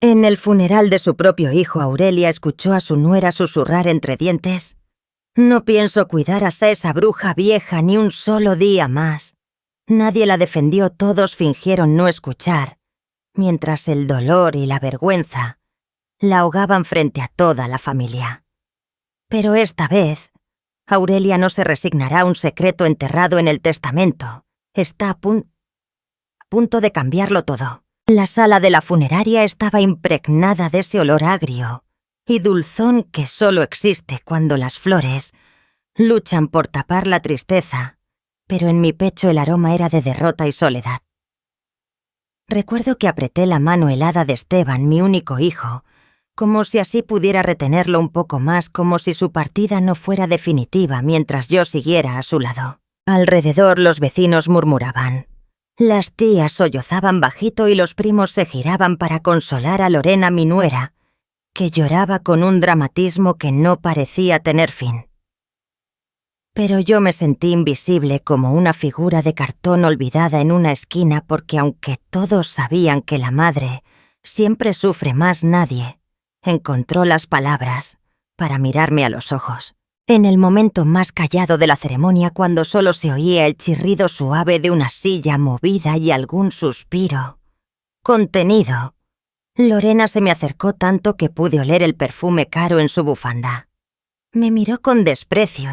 En el funeral de su propio hijo, Aurelia escuchó a su nuera susurrar entre dientes: «No pienso cuidar a esa bruja vieja ni un solo día más». Nadie la defendió, todos fingieron no escuchar, mientras el dolor y la vergüenza la ahogaban frente a toda la familia. Pero esta vez, Aurelia no se resignará a un secreto enterrado en el testamento. Está a punto de cambiarlo todo. La sala de la funeraria estaba impregnada de ese olor agrio y dulzón que solo existe cuando las flores luchan por tapar la tristeza, pero en mi pecho el aroma era de derrota y soledad. Recuerdo que apreté la mano helada de Esteban, mi único hijo, como si así pudiera retenerlo un poco más, como si su partida no fuera definitiva mientras yo siguiera a su lado. Alrededor los vecinos murmuraban. Las tías sollozaban bajito y los primos se giraban para consolar a Lorena, mi nuera, que lloraba con un dramatismo que no parecía tener fin. Pero yo me sentí invisible, como una figura de cartón olvidada en una esquina, porque aunque todos sabían que la madre siempre sufre más, nadie encontró las palabras para mirarme a los ojos. En el momento más callado de la ceremonia, cuando solo se oía el chirrido suave de una silla movida y algún suspiro contenido, Lorena se me acercó tanto que pude oler el perfume caro en su bufanda. Me miró con desprecio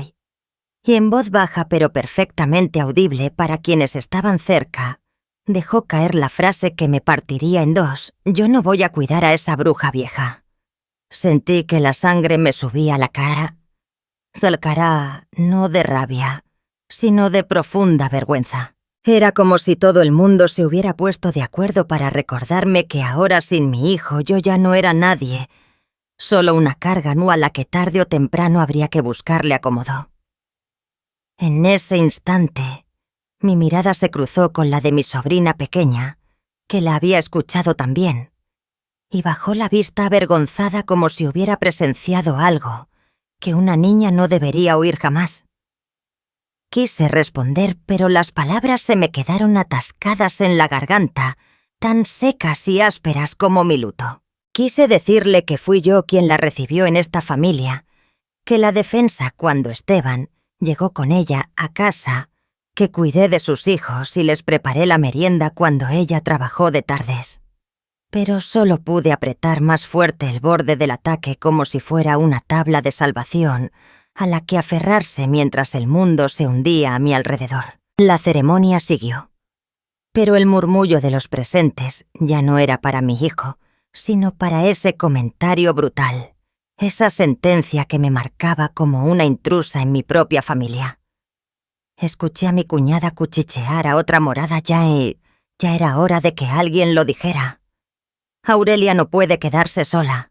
y en voz baja pero perfectamente audible para quienes estaban cerca, dejó caer la frase que me partiría en dos: «Yo no voy a cuidar a esa bruja vieja». Sentí que la sangre me subía a la cara. Salcará no de rabia, sino de profunda vergüenza. Era como si todo el mundo se hubiera puesto de acuerdo para recordarme que ahora, sin mi hijo, yo ya no era nadie, solo una carga a la que tarde o temprano habría que buscarle acomodo. En ese instante, mi mirada se cruzó con la de mi sobrina pequeña, que la había escuchado también, y bajó la vista avergonzada como si hubiera presenciado algo que una niña no debería oír jamás. Quise responder, pero las palabras se me quedaron atascadas en la garganta, tan secas y ásperas como mi luto. Quise decirle que fui yo quien la recibió en esta familia, que la defensa cuando Esteban llegó con ella a casa, que cuidé de sus hijos y les preparé la merienda cuando ella trabajó de tardes. Pero solo pude apretar más fuerte el borde del ataque, como si fuera una tabla de salvación a la que aferrarse mientras el mundo se hundía a mi alrededor. La ceremonia siguió, pero el murmullo de los presentes ya no era para mi hijo, sino para ese comentario brutal, esa sentencia que me marcaba como una intrusa en mi propia familia. Escuché a mi cuñada cuchichear a otra morada. Ya era hora de que alguien lo dijera. Aurelia no puede quedarse sola.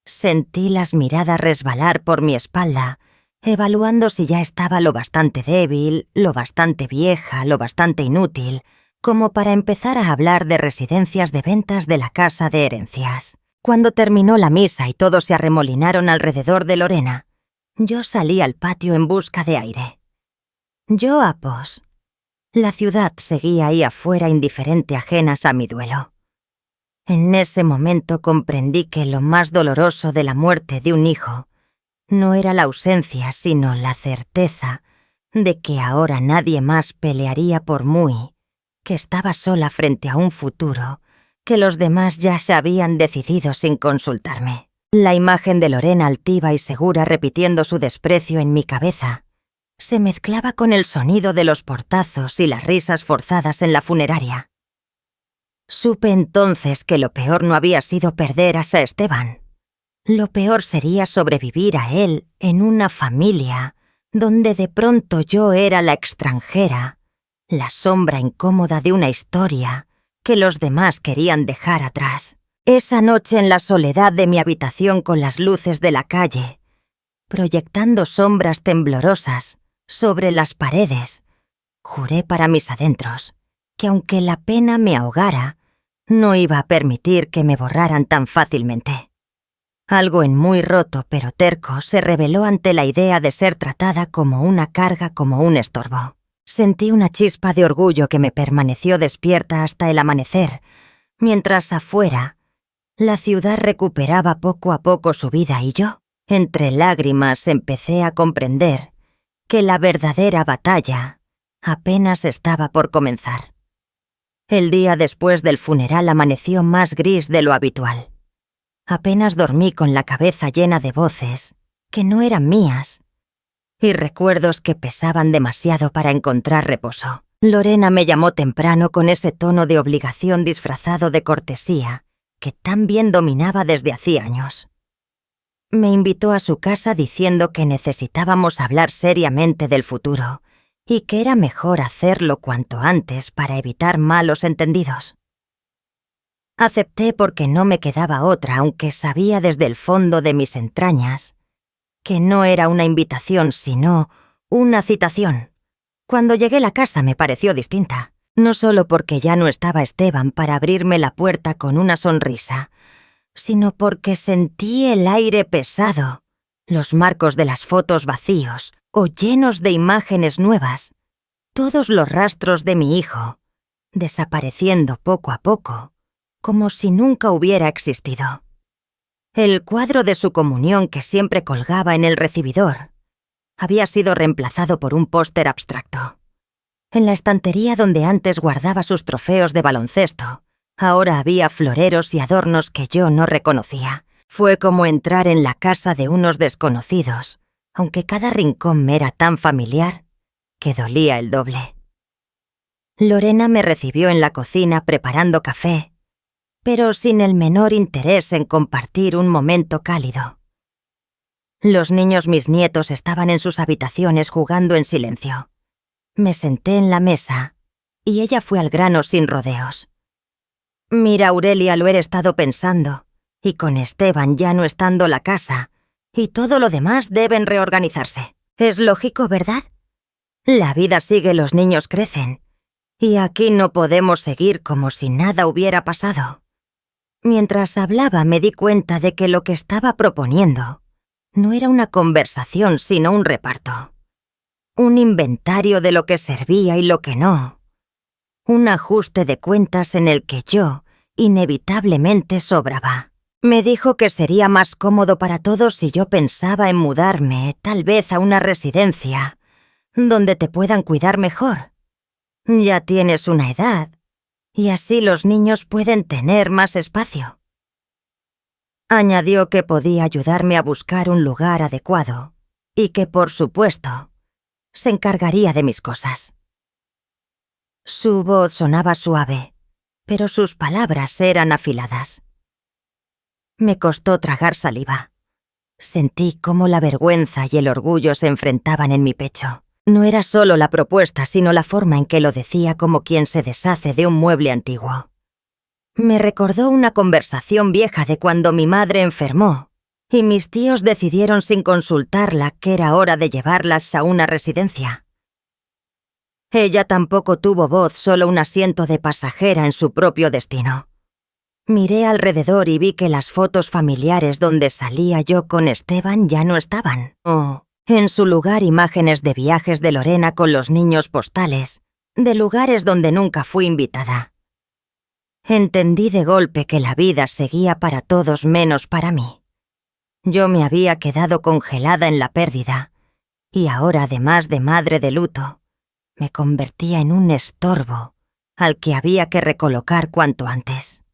Sentí las miradas resbalar por mi espalda, evaluando si ya estaba lo bastante débil, lo bastante vieja, lo bastante inútil, como para empezar a hablar de residencias de ventas de la casa de herencias. Cuando terminó la misa y todos se arremolinaron alrededor de Lorena, yo salí al patio en busca de aire. Yo a pos. La ciudad seguía ahí afuera, indiferente, ajenas a mi duelo. En ese momento comprendí que lo más doloroso de la muerte de un hijo no era la ausencia, sino la certeza de que ahora nadie más pelearía por mí, que estaba sola frente a un futuro que los demás ya se habían decidido sin consultarme. La imagen de Lorena altiva y segura repitiendo su desprecio en mi cabeza se mezclaba con el sonido de los portazos y las risas forzadas en la funeraria. Supe entonces que lo peor no había sido perder a Esteban. Lo peor sería sobrevivir a él en una familia donde de pronto yo era la extranjera, la sombra incómoda de una historia que los demás querían dejar atrás. Esa noche, en la soledad de mi habitación con las luces de la calle, proyectando sombras temblorosas sobre las paredes, juré para mis adentros que aunque la pena me ahogara, no iba a permitir que me borraran tan fácilmente. Algo en muy roto pero terco se rebeló ante la idea de ser tratada como una carga, como un estorbo. Sentí una chispa de orgullo que me permaneció despierta hasta el amanecer, mientras afuera La ciudad recuperaba poco a poco su vida y yo, entre lágrimas, empecé a comprender que la verdadera batalla apenas estaba por comenzar. El día después del funeral amaneció más gris de lo habitual. Apenas dormí con la cabeza llena de voces que no eran mías y recuerdos que pesaban demasiado para encontrar reposo. Lorena me llamó temprano con ese tono de obligación disfrazado de cortesía que tan bien dominaba desde hacía años. Me invitó a su casa diciendo que necesitábamos hablar seriamente del futuro y que era mejor hacerlo cuanto antes para evitar malos entendidos. Acepté porque no me quedaba otra, aunque sabía desde el fondo de mis entrañas que no era una invitación, sino una citación. Cuando llegué a la casa me pareció distinta, no solo porque ya no estaba Esteban para abrirme la puerta con una sonrisa, sino porque sentí el aire pesado, los marcos de las fotos vacíos o llenos de imágenes nuevas, todos los rastros de mi hijo, desapareciendo poco a poco, como si nunca hubiera existido. El cuadro de su comunión que siempre colgaba en el recibidor había sido reemplazado por un póster abstracto. En la estantería donde antes guardaba sus trofeos de baloncesto, ahora había floreros y adornos que yo no reconocía. Fue como entrar en la casa de unos desconocidos, aunque cada rincón me era tan familiar que dolía el doble. Lorena me recibió en la cocina preparando café, pero sin el menor interés en compartir un momento cálido. Los niños, mis nietos, estaban en sus habitaciones jugando en silencio. Me senté en la mesa y ella fue al grano sin rodeos. Mira, Aurelia, lo he estado pensando, y con Esteban ya no estando la casa, y todo lo demás deben reorganizarse. Es lógico, ¿verdad? La vida sigue, los niños crecen, y aquí no podemos seguir como si nada hubiera pasado. Mientras hablaba me di cuenta de que lo que estaba proponiendo no era una conversación, sino un reparto. Un inventario de lo que servía y lo que no. Un ajuste de cuentas en el que yo, inevitablemente, sobraba. Me dijo que sería más cómodo para todos si yo pensaba en mudarme, tal vez a una residencia, donde te puedan cuidar mejor. Ya tienes una edad, y así los niños pueden tener más espacio. Añadió que podía ayudarme a buscar un lugar adecuado, y que, por supuesto, se encargaría de mis cosas. Su voz sonaba suave, pero sus palabras eran afiladas. Me costó tragar saliva. Sentí cómo la vergüenza y el orgullo se enfrentaban en mi pecho. No era solo la propuesta, sino la forma en que lo decía, como quien se deshace de un mueble antiguo. Me recordó una conversación vieja de cuando mi madre enfermó y mis tíos decidieron sin consultarla que era hora de llevarlas a una residencia. Ella tampoco tuvo voz, solo un asiento de pasajera en su propio destino. Miré alrededor y vi que las fotos familiares donde salía yo con Esteban ya no estaban. En su lugar, imágenes de viajes de Lorena con los niños, postales, de lugares donde nunca fui invitada. Entendí de golpe que la vida seguía para todos menos para mí. Yo me había quedado congelada en la pérdida, y ahora, además de madre de luto, me convertía en un estorbo al que había que recolocar cuanto antes.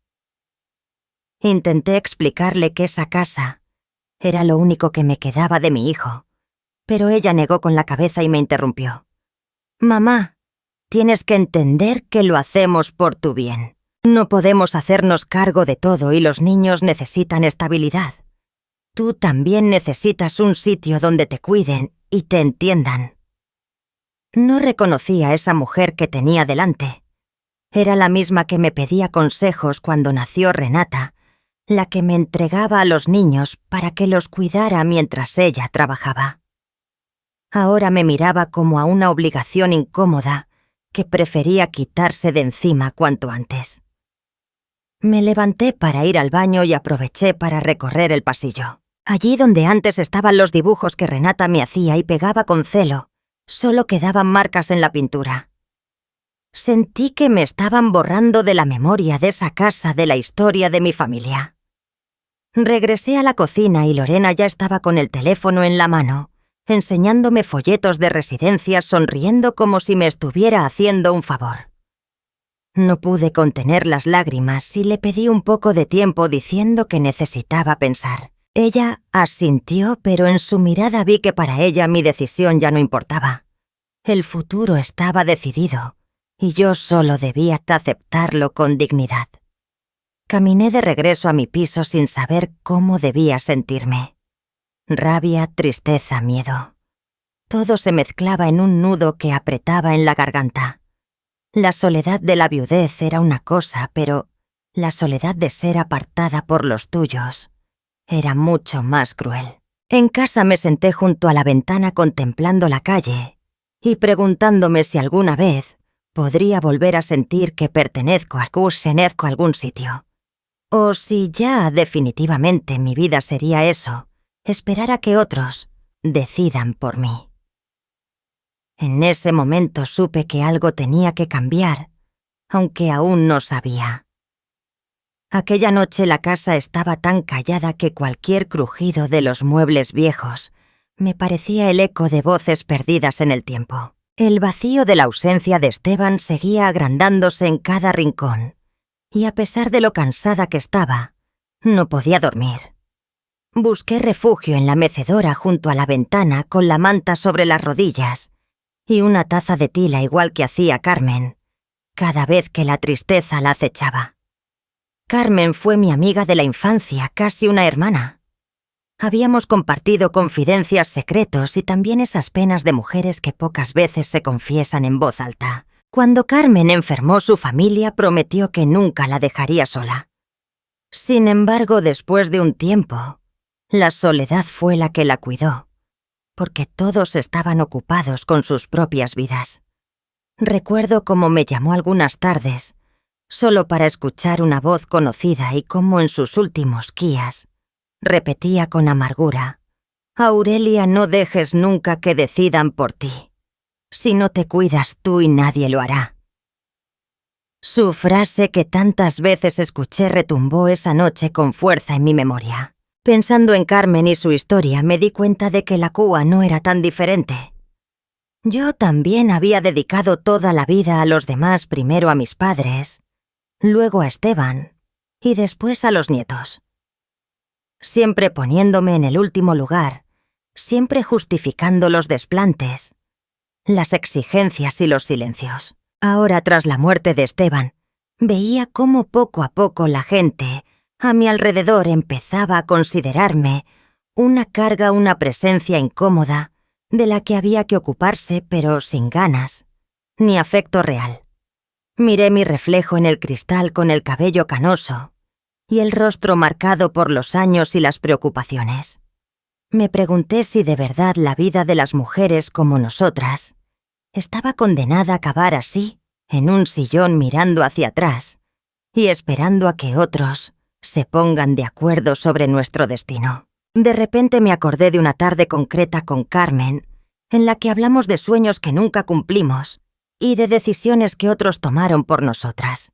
Intenté explicarle que esa casa era lo único que me quedaba de mi hijo, pero ella negó con la cabeza y me interrumpió. «Mamá, tienes que entender que lo hacemos por tu bien. No podemos hacernos cargo de todo y los niños necesitan estabilidad. Tú también necesitas un sitio donde te cuiden y te entiendan». No reconocí a esa mujer que tenía delante. Era la misma que me pedía consejos cuando nació Renata, la que me entregaba a los niños para que los cuidara mientras ella trabajaba. Ahora me miraba como a una obligación incómoda que prefería quitarse de encima cuanto antes. Me levanté para ir al baño y aproveché para recorrer el pasillo. Allí donde antes estaban los dibujos que Renata me hacía y pegaba con celo, solo quedaban marcas en la pintura. Sentí que me estaban borrando de la memoria de esa casa, de la historia de mi familia. Regresé a la cocina y Lorena ya estaba con el teléfono en la mano, enseñándome folletos de residencias, sonriendo como si me estuviera haciendo un favor. No pude contener las lágrimas y le pedí un poco de tiempo diciendo que necesitaba pensar. Ella asintió, pero en su mirada vi que para ella mi decisión ya no importaba. El futuro estaba decidido y yo solo debía aceptarlo con dignidad. Caminé de regreso a mi piso sin saber cómo debía sentirme. Rabia, tristeza, miedo. Todo se mezclaba en un nudo que apretaba en la garganta. La soledad de la viudez era una cosa, pero la soledad de ser apartada por los tuyos era mucho más cruel. En casa me senté junto a la ventana contemplando la calle y preguntándome si alguna vez podría volver a sentir que pertenezco a algún sitio. O si ya definitivamente mi vida sería eso, esperar a que otros decidan por mí. En ese momento supe que algo tenía que cambiar, aunque aún no sabía. Aquella noche la casa estaba tan callada que cualquier crujido de los muebles viejos me parecía el eco de voces perdidas en el tiempo. El vacío de la ausencia de Esteban seguía agrandándose en cada rincón, y a pesar de lo cansada que estaba, no podía dormir. Busqué refugio en la mecedora junto a la ventana con la manta sobre las rodillas y una taza de tila igual que hacía Carmen, cada vez que la tristeza la acechaba. Carmen fue mi amiga de la infancia, casi una hermana. Habíamos compartido confidencias, secretos y también esas penas de mujeres que pocas veces se confiesan en voz alta. Cuando Carmen enfermó, su familia prometió que nunca la dejaría sola. Sin embargo, después de un tiempo, la soledad fue la que la cuidó, porque todos estaban ocupados con sus propias vidas. Recuerdo cómo me llamó algunas tardes, solo para escuchar una voz conocida y cómo en sus últimos días repetía con amargura: «Aurelia, no dejes nunca que decidan por ti. Si no te cuidas tú y nadie lo hará». Su frase que tantas veces escuché retumbó esa noche con fuerza en mi memoria. Pensando en Carmen y su historia, me di cuenta de que la Cúa no era tan diferente. Yo también había dedicado toda la vida a los demás, primero a mis padres, luego a Esteban y después a los nietos. Siempre poniéndome en el último lugar, siempre justificando los desplantes, las exigencias y los silencios. Ahora, tras la muerte de Esteban, veía cómo poco a poco la gente a mi alrededor empezaba a considerarme una carga, una presencia incómoda de la que había que ocuparse, pero sin ganas, ni afecto real. Miré mi reflejo en el cristal con el cabello canoso y el rostro marcado por los años y las preocupaciones. Me pregunté si de verdad la vida de las mujeres como nosotras estaba condenada a acabar así, en un sillón mirando hacia atrás y esperando a que otros se pongan de acuerdo sobre nuestro destino. De repente me acordé de una tarde concreta con Carmen, en la que hablamos de sueños que nunca cumplimos y de decisiones que otros tomaron por nosotras.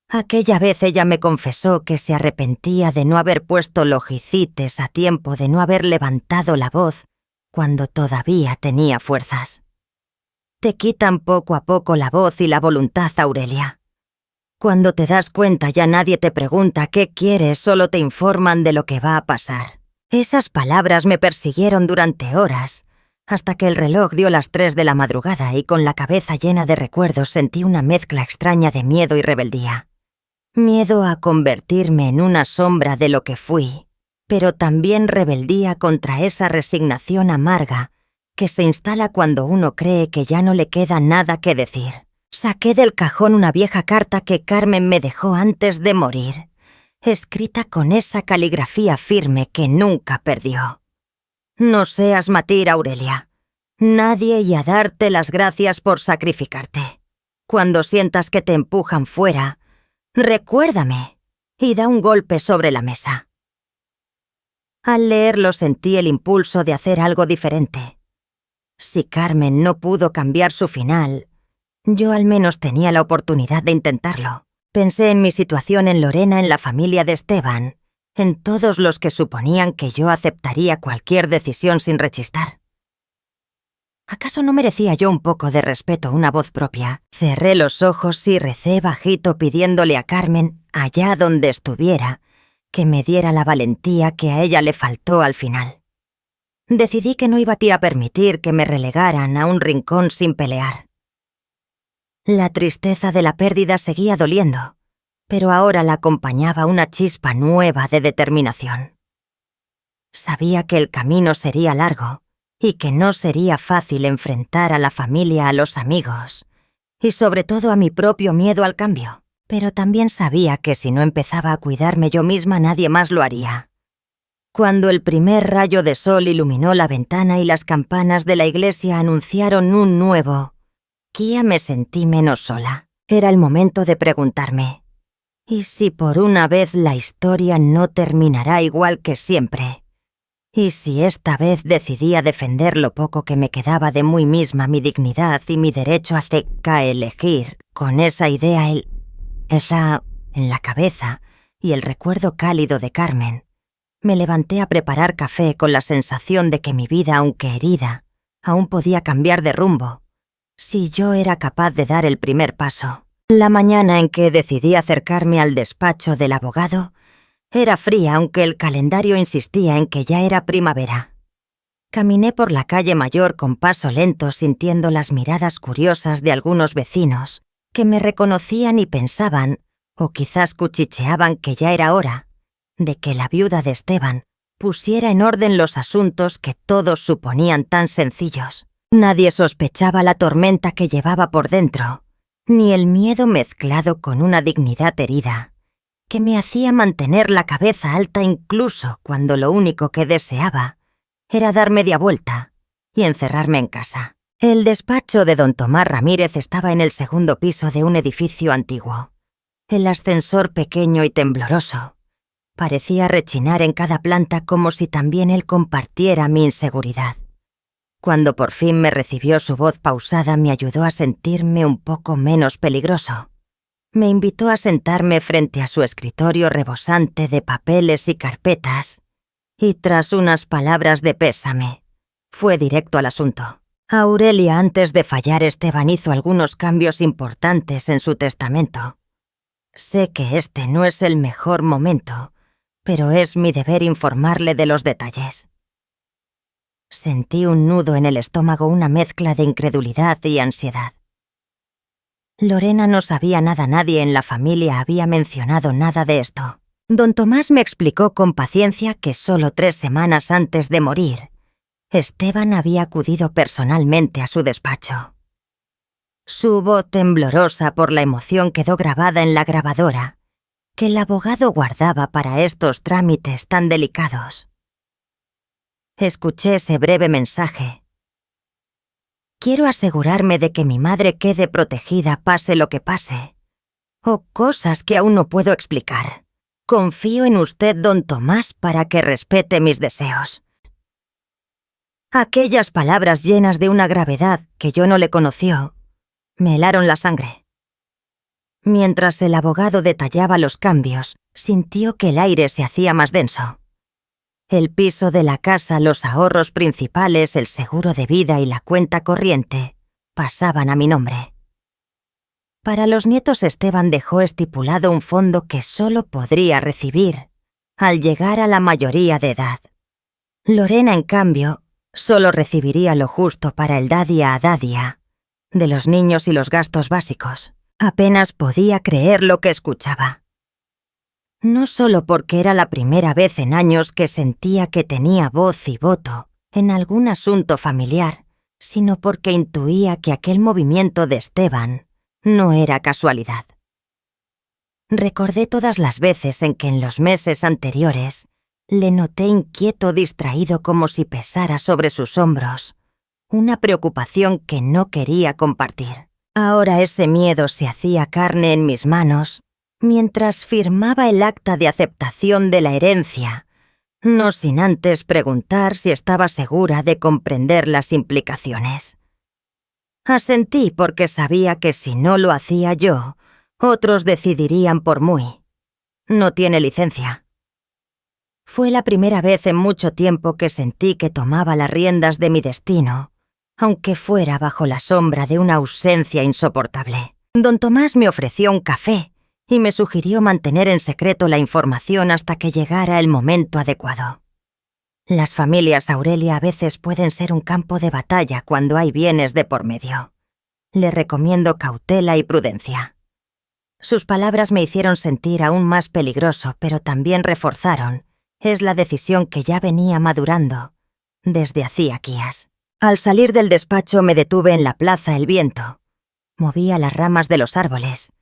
Aquella vez ella me confesó que se arrepentía de no haber puesto logicites a tiempo, de no haber levantado la voz cuando todavía tenía fuerzas. Te quitan poco a poco la voz y la voluntad, Aurelia. Cuando te das cuenta ya nadie te pregunta qué quieres, solo te informan de lo que va a pasar. Esas palabras me persiguieron durante horas, hasta que el reloj dio las 3 de la madrugada y con la cabeza llena de recuerdos sentí una mezcla extraña de miedo y rebeldía. Miedo a convertirme en una sombra de lo que fui, pero también rebeldía contra esa resignación amarga que se instala cuando uno cree que ya no le queda nada que decir. Saqué del cajón una vieja carta que Carmen me dejó antes de morir, escrita con esa caligrafía firme que nunca perdió. No seas mártir, Aurelia. Nadie y a darte las gracias por sacrificarte. Cuando sientas que te empujan fuera, recuérdame y da un golpe sobre la mesa. Al leerlo sentí el impulso de hacer algo diferente. Si Carmen no pudo cambiar su final, yo al menos tenía la oportunidad de intentarlo. Pensé en mi situación en Lorena, en la familia de Esteban, en todos los que suponían que yo aceptaría cualquier decisión sin rechistar. ¿Acaso no merecía yo un poco de respeto, una voz propia? Cerré los ojos y recé bajito pidiéndole a Carmen, allá donde estuviera, que me diera la valentía que a ella le faltó al final. Decidí que no iba a permitir que me relegaran a un rincón sin pelear. La tristeza de la pérdida seguía doliendo, pero ahora la acompañaba una chispa nueva de determinación. Sabía que el camino sería largo y que no sería fácil enfrentar a la familia, a los amigos y sobre todo a mi propio miedo al cambio, pero también sabía que si no empezaba a cuidarme yo misma nadie más lo haría. Cuando el primer rayo de sol iluminó la ventana y las campanas de la iglesia anunciaron un nuevo día, me sentí menos sola. Era el momento de preguntarme: ¿y si por una vez la historia no terminará igual que siempre? ¿Y si esta vez decidía defender lo poco que me quedaba de mí misma, mi dignidad y mi derecho a elegir? Con esa idea en la cabeza y el recuerdo cálido de Carmen, me levanté a preparar café con la sensación de que mi vida, aunque herida, aún podía cambiar de rumbo, si yo era capaz de dar el primer paso. La mañana en que decidí acercarme al despacho del abogado era fría, aunque el calendario insistía en que ya era primavera. Caminé por la calle mayor con paso lento, sintiendo las miradas curiosas de algunos vecinos que me reconocían y pensaban, o quizás cuchicheaban, que ya era hora de que la viuda de Esteban pusiera en orden los asuntos que todos suponían tan sencillos. Nadie sospechaba la tormenta que llevaba por dentro, ni el miedo mezclado con una dignidad herida, que me hacía mantener la cabeza alta incluso cuando lo único que deseaba era dar media vuelta y encerrarme en casa. El despacho de don Tomás Ramírez estaba en el segundo piso de un edificio antiguo. El ascensor, pequeño y tembloroso, parecía rechinar en cada planta como si también él compartiera mi inseguridad. Cuando por fin me recibió su voz pausada, me ayudó a sentirme un poco menos peligroso. Me invitó a sentarme frente a su escritorio rebosante de papeles y carpetas, y tras unas palabras de pésame, fue directo al asunto. Aurelia, antes de fallar, Esteban hizo algunos cambios importantes en su testamento. Sé que este no es el mejor momento, pero es mi deber informarle de los detalles. Sentí un nudo en el estómago, una mezcla de incredulidad y ansiedad. Lorena no sabía nada, nadie en la familia había mencionado nada de esto. Don Tomás me explicó con paciencia que solo 3 semanas antes de morir, Esteban había acudido personalmente a su despacho. Su voz temblorosa por la emoción quedó grabada en la grabadora que el abogado guardaba para estos trámites tan delicados. Escuché ese breve mensaje. Quiero asegurarme de que mi madre quede protegida pase lo que pase, o cosas que aún no puedo explicar. Confío en usted, don Tomás, para que respete mis deseos. Aquellas palabras llenas de una gravedad que yo no le conoció me helaron la sangre. Mientras el abogado detallaba los cambios, sintió que el aire se hacía más denso. El piso de la casa, los ahorros principales, el seguro de vida y la cuenta corriente pasaban a mi nombre. Para los nietos, Esteban dejó estipulado un fondo que solo podría recibir al llegar a la mayoría de edad. Lorena, en cambio, solo recibiría lo justo para el dadia a dadia de los niños y los gastos básicos. Apenas podía creer lo que escuchaba. No solo porque era la primera vez en años que sentía que tenía voz y voto en algún asunto familiar, sino porque intuía que aquel movimiento de Esteban no era casualidad. Recordé todas las veces en que en los meses anteriores le noté inquieto, distraído, como si pesara sobre sus hombros una preocupación que no quería compartir. Ahora ese miedo se hacía carne en mis manos mientras firmaba el acta de aceptación de la herencia, no sin antes preguntar si estaba segura de comprender las implicaciones. Asentí porque sabía que si no lo hacía yo, otros decidirían por mí. No tiene licencia. Fue la primera vez en mucho tiempo que sentí que tomaba las riendas de mi destino, aunque fuera bajo la sombra de una ausencia insoportable. Don Tomás me ofreció un café y me sugirió mantener en secreto la información hasta que llegara el momento adecuado. Las familias Aurelia a veces pueden ser un campo de batalla cuando hay bienes de por medio. Le recomiendo cautela y prudencia. Sus palabras me hicieron sentir aún más peligroso, pero también reforzaron. Es la decisión que ya venía madurando desde hacía días. Al salir del despacho me detuve en la plaza El Viento. Movía las ramas de los árboles,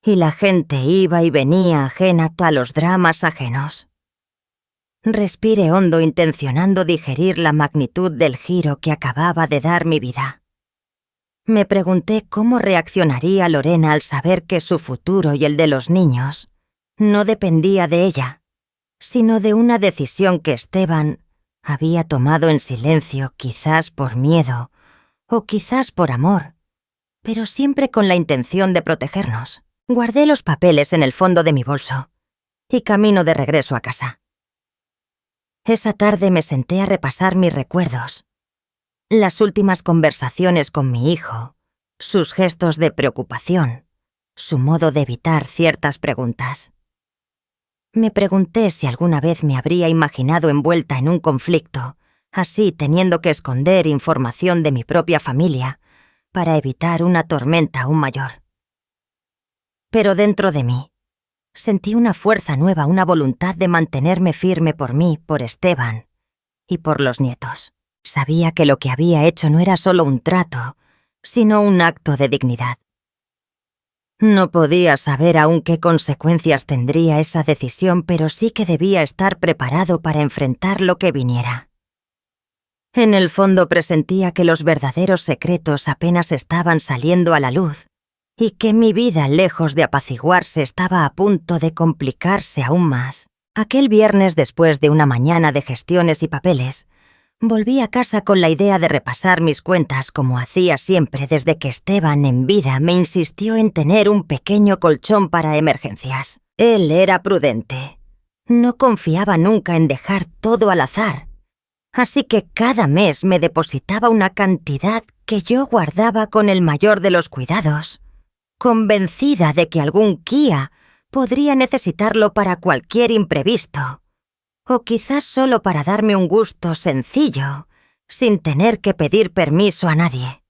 y la gente iba y venía ajena a los dramas ajenos. Respiré hondo intencionando digerir la magnitud del giro que acababa de dar mi vida. Me pregunté cómo reaccionaría Lorena al saber que su futuro y el de los niños no dependía de ella, sino de una decisión que Esteban había tomado en silencio, quizás por miedo o quizás por amor, pero siempre con la intención de protegernos. Guardé los papeles en el fondo de mi bolso y camino de regreso a casa. Esa tarde me senté a repasar mis recuerdos, las últimas conversaciones con mi hijo, sus gestos de preocupación, su modo de evitar ciertas preguntas. Me pregunté si alguna vez me habría imaginado envuelta en un conflicto, así teniendo que esconder información de mi propia familia para evitar una tormenta aún mayor. Pero dentro de mí, sentí una fuerza nueva, una voluntad de mantenerme firme por mí, por Esteban y por los nietos. Sabía que lo que había hecho no era solo un trato, sino un acto de dignidad. No podía saber aún qué consecuencias tendría esa decisión, pero sí que debía estar preparado para enfrentar lo que viniera. En el fondo presentía que los verdaderos secretos apenas estaban saliendo a la luz, y que mi vida, lejos de apaciguarse, estaba a punto de complicarse aún más. Aquel viernes, después de una mañana de gestiones y papeles, volví a casa con la idea de repasar mis cuentas como hacía siempre desde que Esteban en vida me insistió en tener un pequeño colchón para emergencias. Él era prudente. No confiaba nunca en dejar todo al azar. Así que cada mes me depositaba una cantidad que yo guardaba con el mayor de los cuidados, convencida de que algún Kia podría necesitarlo para cualquier imprevisto, o quizás solo para darme un gusto sencillo, sin tener que pedir permiso a nadie.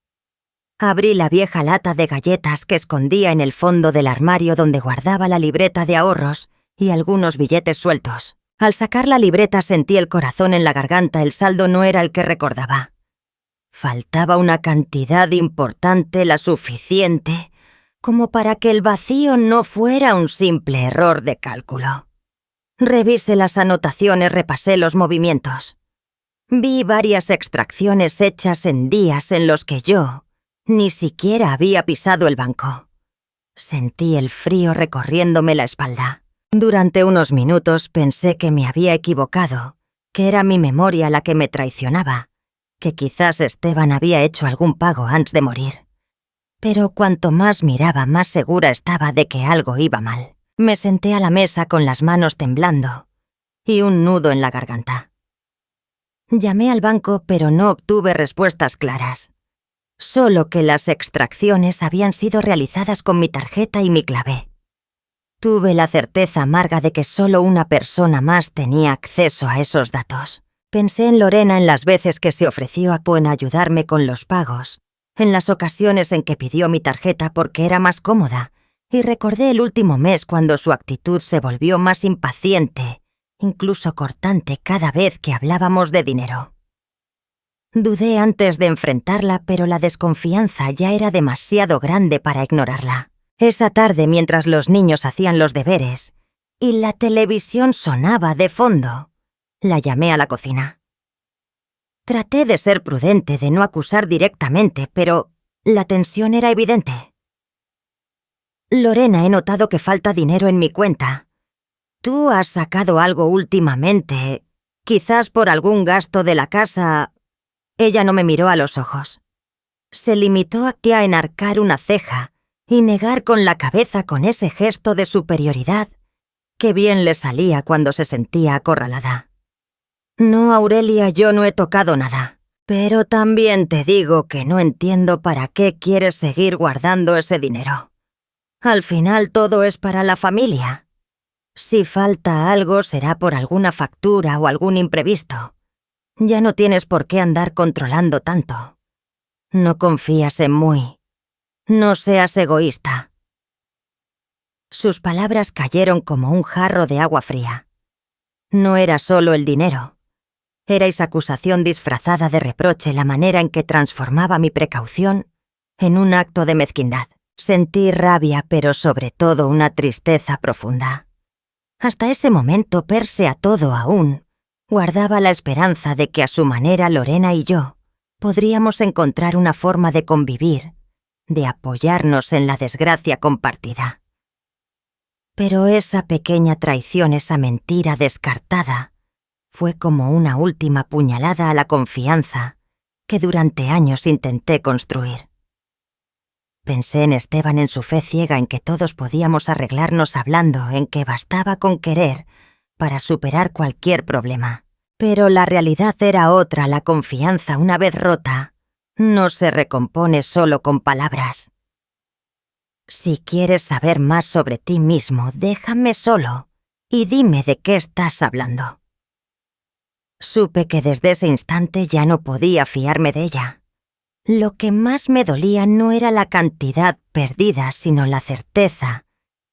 Abrí la vieja lata de galletas que escondía en el fondo del armario donde guardaba la libreta de ahorros y algunos billetes sueltos. Al sacar la libreta sentí el corazón en la garganta, el saldo no era el que recordaba. Faltaba una cantidad importante, la suficiente, como para que el vacío no fuera un simple error de cálculo. Revisé las anotaciones, repasé los movimientos. Vi varias extracciones hechas en días en los que yo ni siquiera había pisado el banco. Sentí el frío recorriéndome la espalda. Durante unos minutos pensé que me había equivocado, que era mi memoria la que me traicionaba, que quizás Esteban había hecho algún pago antes de morir. Pero cuanto más miraba, más segura estaba de que algo iba mal. Me senté a la mesa con las manos temblando y un nudo en la garganta. Llamé al banco, pero no obtuve respuestas claras. Solo que las extracciones habían sido realizadas con mi tarjeta y mi clave. Tuve la certeza amarga de que solo una persona más tenía acceso a esos datos. Pensé en Lorena, en las veces que se ofreció en ayudarme con los pagos, en las ocasiones en que pidió mi tarjeta porque era más cómoda, y recordé el último mes cuando su actitud se volvió más impaciente, incluso cortante cada vez que hablábamos de dinero. Dudé antes de enfrentarla, pero la desconfianza ya era demasiado grande para ignorarla. Esa tarde, mientras los niños hacían los deberes y la televisión sonaba de fondo, la llamé a la cocina. Traté de ser prudente, de no acusar directamente, pero la tensión era evidente. Lorena, he notado que falta dinero en mi cuenta. ¿Tú has sacado algo últimamente? Quizás por algún gasto de la casa. Ella no me miró a los ojos. Se limitó a enarcar una ceja y negar con la cabeza con ese gesto de superioridad Qué bien le salía cuando se sentía acorralada. No, Aurelia, yo no he tocado nada. Pero también te digo que no entiendo para qué quieres seguir guardando ese dinero. Al final todo es para la familia. Si falta algo será por alguna factura o algún imprevisto. Ya no tienes por qué andar controlando tanto. No confías en Muy. No seas egoísta. Sus palabras cayeron como un jarro de agua fría. No era solo el dinero. Era esa acusación disfrazada de reproche la manera en que transformaba mi precaución en un acto de mezquindad. Sentí rabia, pero sobre todo una tristeza profunda. Hasta ese momento, pese a todo aún, guardaba la esperanza de que a su manera Lorena y yo podríamos encontrar una forma de convivir, de apoyarnos en la desgracia compartida. Pero esa pequeña traición, esa mentira descartada, fue como una última puñalada a la confianza que durante años intenté construir. Pensé en Esteban, en su fe ciega en que todos podíamos arreglarnos hablando, en que bastaba con querer para superar cualquier problema. Pero la realidad era otra. La confianza, una vez rota, no se recompone solo con palabras. Si quieres saber más sobre ti mismo, déjame solo y dime de qué estás hablando. Supe que desde ese instante ya no podía fiarme de ella. Lo que más me dolía no era la cantidad perdida, sino la certeza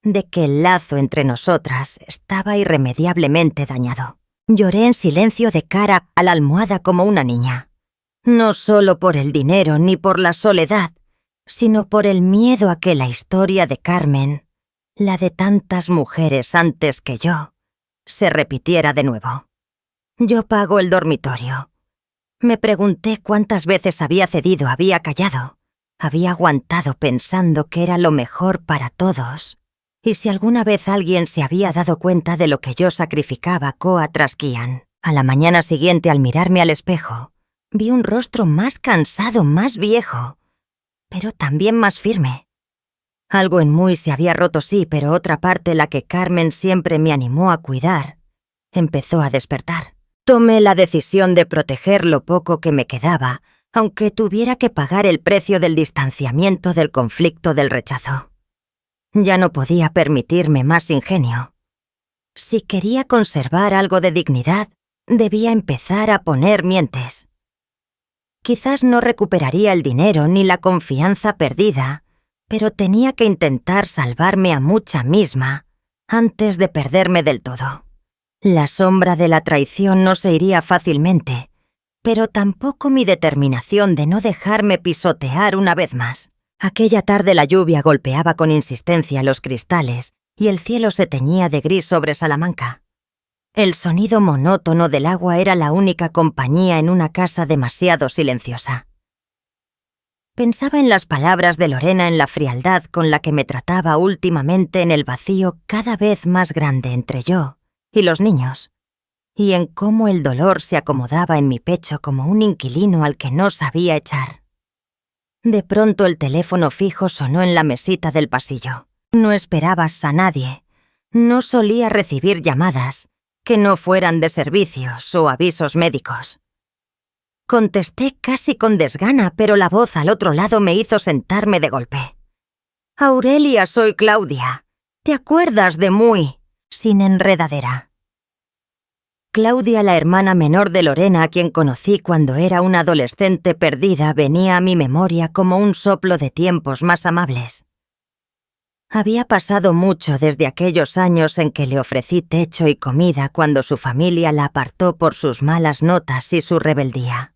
de que el lazo entre nosotras estaba irremediablemente dañado. Lloré en silencio de cara a la almohada como una niña. No solo por el dinero ni por la soledad, sino por el miedo a que la historia de Carmen, la de tantas mujeres antes que yo, se repitiera de nuevo. Yo pago el dormitorio. Me pregunté cuántas veces había cedido, había callado, había aguantado pensando que era lo mejor para todos. Y si alguna vez alguien se había dado cuenta de lo que yo sacrificaba coa tras Kian. A la mañana siguiente, al mirarme al espejo, vi un rostro más cansado, más viejo, pero también más firme. Algo en Muy se había roto, sí, pero otra parte, la que Carmen siempre me animó a cuidar, empezó a despertar. Tomé la decisión de proteger lo poco que me quedaba, aunque tuviera que pagar el precio del distanciamiento, del conflicto, del rechazo. Ya no podía permitirme más ingenio. Si quería conservar algo de dignidad, debía empezar a poner mientes. Quizás no recuperaría el dinero ni la confianza perdida, pero tenía que intentar salvarme a Mucha misma antes de perderme del todo. La sombra de la traición no se iría fácilmente, pero tampoco mi determinación de no dejarme pisotear una vez más. Aquella tarde la lluvia golpeaba con insistencia los cristales y el cielo se teñía de gris sobre Salamanca. El sonido monótono del agua era la única compañía en una casa demasiado silenciosa. Pensaba en las palabras de Lorena, en la frialdad con la que me trataba últimamente, en el vacío cada vez más grande entre yo y los niños, y en cómo el dolor se acomodaba en mi pecho como un inquilino al que no sabía echar. De pronto el teléfono fijo sonó en la mesita del pasillo. No esperabas a nadie. No solía recibir llamadas que no fueran de servicios o avisos médicos. Contesté casi con desgana, pero la voz al otro lado me hizo sentarme de golpe. «Aurelia, soy Claudia. ¿Te acuerdas de Muy?» Sin enredadera. Claudia, la hermana menor de Lorena, a quien conocí cuando era una adolescente perdida, venía a mi memoria como un soplo de tiempos más amables. Había pasado mucho desde aquellos años en que le ofrecí techo y comida cuando su familia la apartó por sus malas notas y su rebeldía.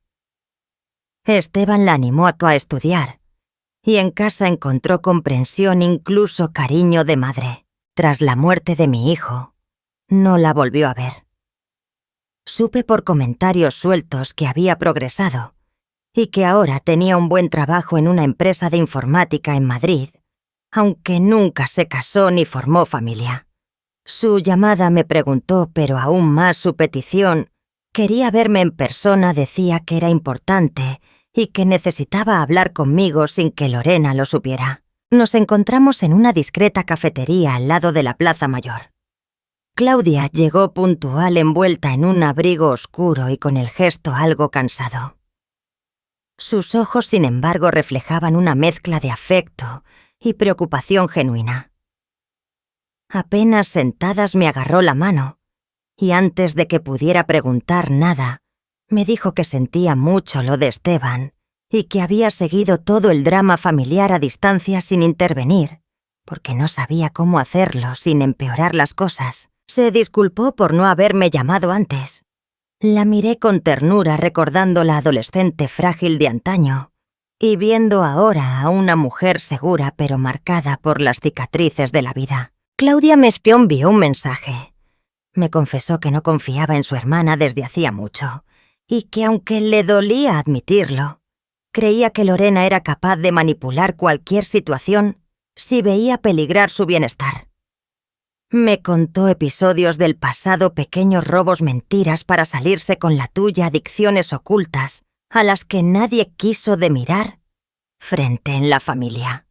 Esteban la animó a estudiar, y en casa encontró comprensión, incluso cariño de madre. Tras la muerte de mi hijo, no la volvió a ver. Supe por comentarios sueltos que había progresado y que ahora tenía un buen trabajo en una empresa de informática en Madrid, aunque nunca se casó ni formó familia. Su llamada me preguntó, pero aún más su petición. Quería verme en persona, decía que era importante y que necesitaba hablar conmigo sin que Lorena lo supiera. Nos encontramos en una discreta cafetería al lado de la Plaza Mayor. Claudia llegó puntual envuelta en un abrigo oscuro y con el gesto algo cansado. Sus ojos, sin embargo, reflejaban una mezcla de afecto y preocupación genuina. Apenas sentadas me agarró la mano y antes de que pudiera preguntar nada, me dijo que sentía mucho lo de Esteban y que había seguido todo el drama familiar a distancia sin intervenir, porque no sabía cómo hacerlo sin empeorar las cosas. Se disculpó por no haberme llamado antes. La miré con ternura recordando la adolescente frágil de antaño y viendo ahora a una mujer segura pero marcada por las cicatrices de la vida. Claudia me envió un mensaje. Me confesó que no confiaba en su hermana desde hacía mucho y que aunque le dolía admitirlo, creía que Lorena era capaz de manipular cualquier situación si veía peligrar su bienestar. Me contó episodios del pasado, pequeños robos, mentiras para salirse con la tuya, adicciones ocultas a las que nadie quiso de mirar frente en la familia.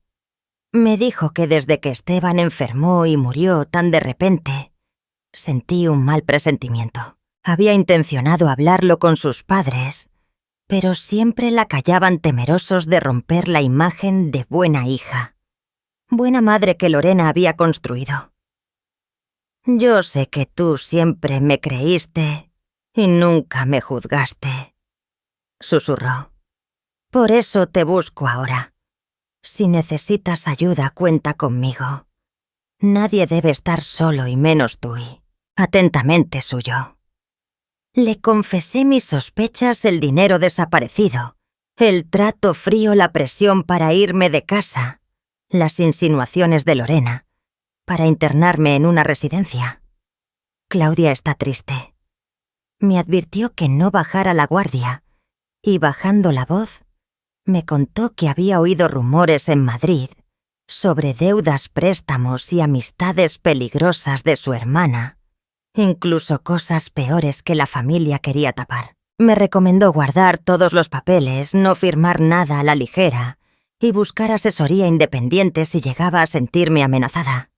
Me dijo que desde que Esteban enfermó y murió tan de repente, sentí un mal presentimiento. Había intencionado hablarlo con sus padres, pero siempre la callaban temerosos de romper la imagen de buena hija, buena madre que Lorena había construido. Yo sé que tú siempre me creíste y nunca me juzgaste, susurró. Por eso te busco ahora. Si necesitas ayuda, cuenta conmigo. Nadie debe estar solo y menos tú. Atentamente suyo. Le confesé mis sospechas, el dinero desaparecido, el trato frío, la presión para irme de casa, las insinuaciones de Lorena, para internarme en una residencia. Claudia está triste. Me advirtió que no bajara la guardia, y bajando la voz, me contó que había oído rumores en Madrid sobre deudas, préstamos y amistades peligrosas de su hermana, incluso cosas peores que la familia quería tapar. Me recomendó guardar todos los papeles, no firmar nada a la ligera y buscar asesoría independiente si llegaba a sentirme amenazada.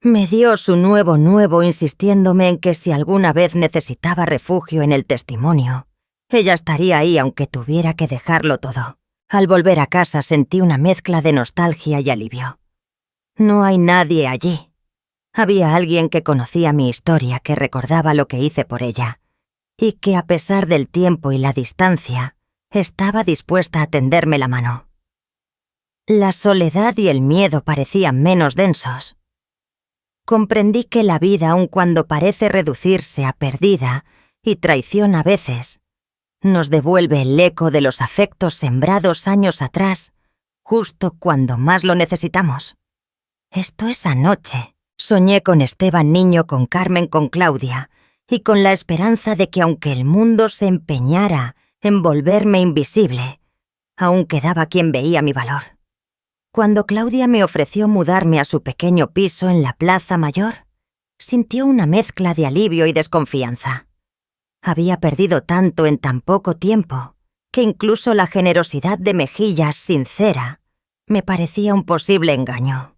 Me dio su nuevo insistiéndome en que si alguna vez necesitaba refugio en el testimonio, ella estaría ahí aunque tuviera que dejarlo todo. Al volver a casa sentí una mezcla de nostalgia y alivio. No hay nadie allí. Había alguien que conocía mi historia, que recordaba lo que hice por ella, y que a pesar del tiempo y la distancia, estaba dispuesta a tenderme la mano. La soledad y el miedo parecían menos densos. Comprendí que la vida, aun cuando parece reducirse a perdida y traición a veces, nos devuelve el eco de los afectos sembrados años atrás, justo cuando más lo necesitamos. Esto es anoche. Soñé con Esteban niño, con Carmen, con Claudia, y con la esperanza de que aunque el mundo se empeñara en volverme invisible, aún quedaba quien veía mi valor. Cuando Claudia me ofreció mudarme a su pequeño piso en la Plaza Mayor, sintió una mezcla de alivio y desconfianza. Había perdido tanto en tan poco tiempo que incluso la generosidad de mejillas sincera me parecía un posible engaño.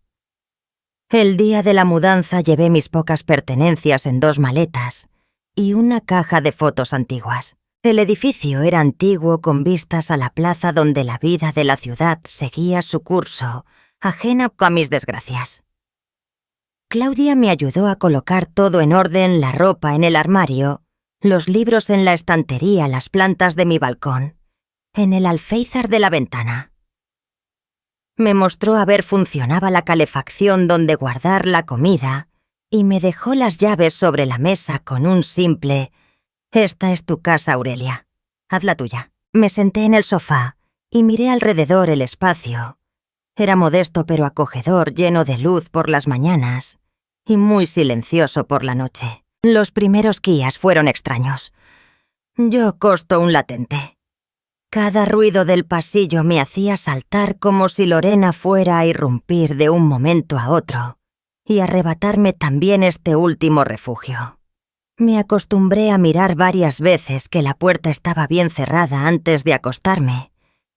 El día de la mudanza llevé mis pocas pertenencias en 2 maletas y una caja de fotos antiguas. El edificio era antiguo con vistas a la plaza donde la vida de la ciudad seguía su curso, ajena a mis desgracias. Claudia me ayudó a colocar todo en orden, la ropa en el armario, los libros en la estantería, las plantas de mi balcón, en el alféizar de la ventana. Me mostró a ver funcionaba la calefacción donde guardar la comida y me dejó las llaves sobre la mesa con un simple «Esta es tu casa, Aurelia. Haz la tuya». Me senté en el sofá y miré alrededor el espacio. Era modesto pero acogedor, lleno de luz por las mañanas y muy silencioso por la noche. Los primeros días fueron extraños. Yo costo un latente. Cada ruido del pasillo me hacía saltar como si Lorena fuera a irrumpir de un momento a otro y arrebatarme también este último refugio. Me acostumbré a mirar varias veces que la puerta estaba bien cerrada antes de acostarme,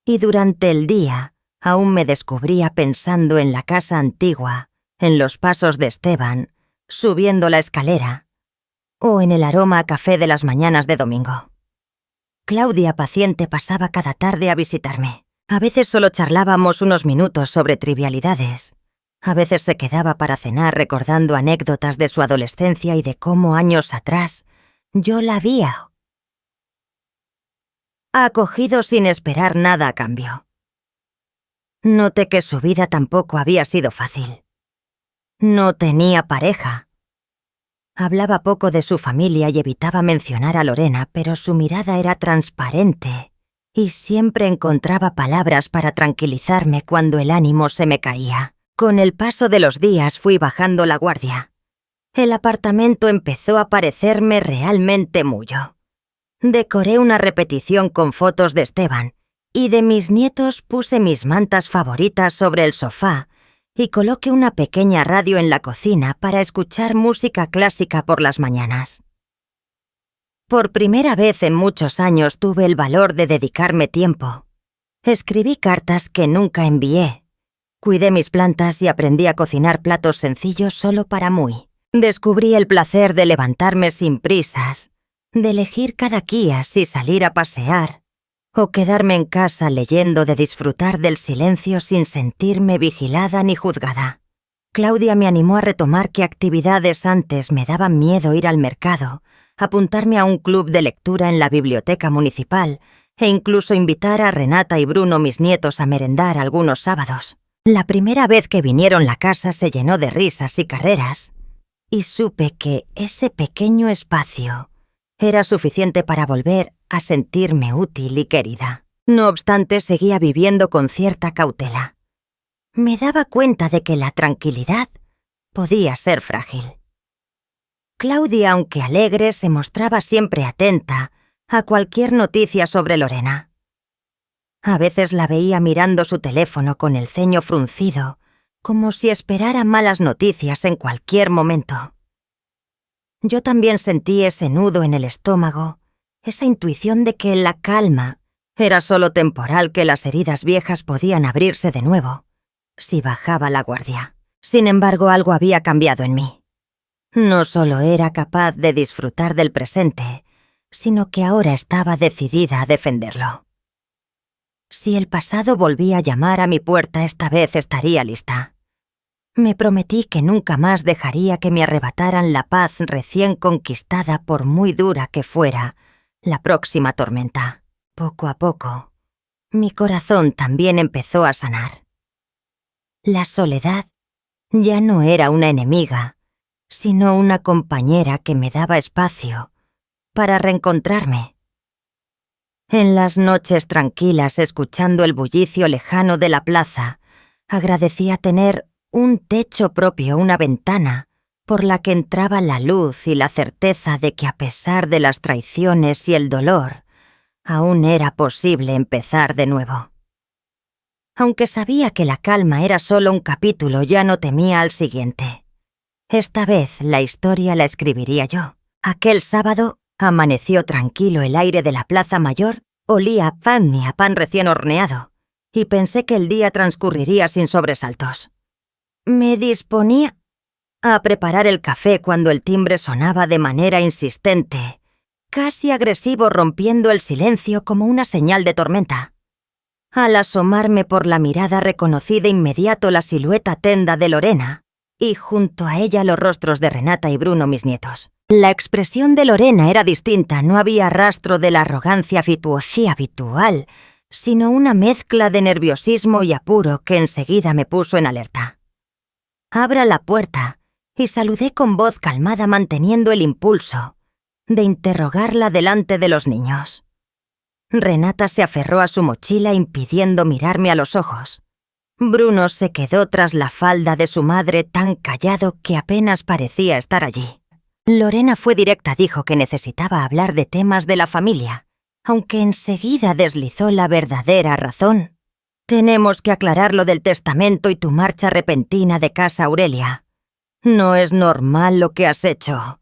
y durante el día aún me descubría pensando en la casa antigua, en los pasos de Esteban, subiendo la escalera, o en el aroma a café de las mañanas de domingo. Claudia, paciente, pasaba cada tarde a visitarme. A veces solo charlábamos unos minutos sobre trivialidades. A veces se quedaba para cenar recordando anécdotas de su adolescencia y de cómo años atrás yo la había acogido sin esperar nada a cambio. Noté que su vida tampoco había sido fácil. No tenía pareja. Hablaba poco de su familia y evitaba mencionar a Lorena, pero su mirada era transparente y siempre encontraba palabras para tranquilizarme cuando el ánimo se me caía. Con el paso de los días fui bajando la guardia. El apartamento empezó a parecerme realmente muyo. Decoré una repetición con fotos de Esteban y de mis nietos puse mis mantas favoritas sobre el sofá y coloqué una pequeña radio en la cocina para escuchar música clásica por las mañanas. Por primera vez en muchos años tuve el valor de dedicarme tiempo. Escribí cartas que nunca envié. Cuidé mis plantas y aprendí a cocinar platos sencillos solo para Mui. Descubrí el placer de levantarme sin prisas, de elegir cada día si salir a pasear o quedarme en casa leyendo, de disfrutar del silencio sin sentirme vigilada ni juzgada. Claudia me animó a retomar que actividades antes me daban miedo: ir al mercado, apuntarme a un club de lectura en la biblioteca municipal e incluso invitar a Renata y Bruno, mis nietos, a merendar algunos sábados. La primera vez que vinieron, la casa se llenó de risas y carreras, y supe que ese pequeño espacio era suficiente para volver a sentirme útil y querida. No obstante, seguía viviendo con cierta cautela. Me daba cuenta de que la tranquilidad podía ser frágil. Claudia, aunque alegre, se mostraba siempre atenta a cualquier noticia sobre Lorena. A veces la veía mirando su teléfono con el ceño fruncido, como si esperara malas noticias en cualquier momento. Yo también sentí ese nudo en el estómago, esa intuición de que la calma era solo temporal, que las heridas viejas podían abrirse de nuevo si bajaba la guardia. Sin embargo, algo había cambiado en mí. No solo era capaz de disfrutar del presente, sino que ahora estaba decidida a defenderlo. Si el pasado volvía a llamar a mi puerta, esta vez estaría lista. Me prometí que nunca más dejaría que me arrebataran la paz recién conquistada, por muy dura que fuera la próxima tormenta. Poco a poco, mi corazón también empezó a sanar. La soledad ya no era una enemiga, sino una compañera que me daba espacio para reencontrarme. En las noches tranquilas, escuchando el bullicio lejano de la plaza, agradecía tener un techo propio, una ventana por la que entraba la luz y la certeza de que, a pesar de las traiciones y el dolor, aún era posible empezar de nuevo. Aunque sabía que la calma era solo un capítulo, ya no temía al siguiente. Esta vez la historia la escribiría yo. Aquel sábado amaneció tranquilo, el aire de la Plaza Mayor olía a pan y a pan recién horneado, y pensé que el día transcurriría sin sobresaltos. Me disponía a preparar el café cuando el timbre sonaba de manera insistente, casi agresivo, rompiendo el silencio como una señal de tormenta. Al asomarme por la mirada, reconocí de inmediato la silueta tenda de Lorena, y junto a ella los rostros de Renata y Bruno, mis nietos. La expresión de Lorena era distinta, no había rastro de la arrogancia fituosa habitual, sino una mezcla de nerviosismo y apuro que enseguida me puso en alerta. Abra la puerta y saludé con voz calmada, manteniendo el impulso de interrogarla delante de los niños. Renata se aferró a su mochila, impidiendo mirarme a los ojos. Bruno se quedó tras la falda de su madre, tan callado que apenas parecía estar allí. Lorena fue directa, dijo que necesitaba hablar de temas de la familia, aunque enseguida deslizó la verdadera razón. Tenemos que aclarar lo del testamento y tu marcha repentina de casa, Aurelia. No es normal lo que has hecho.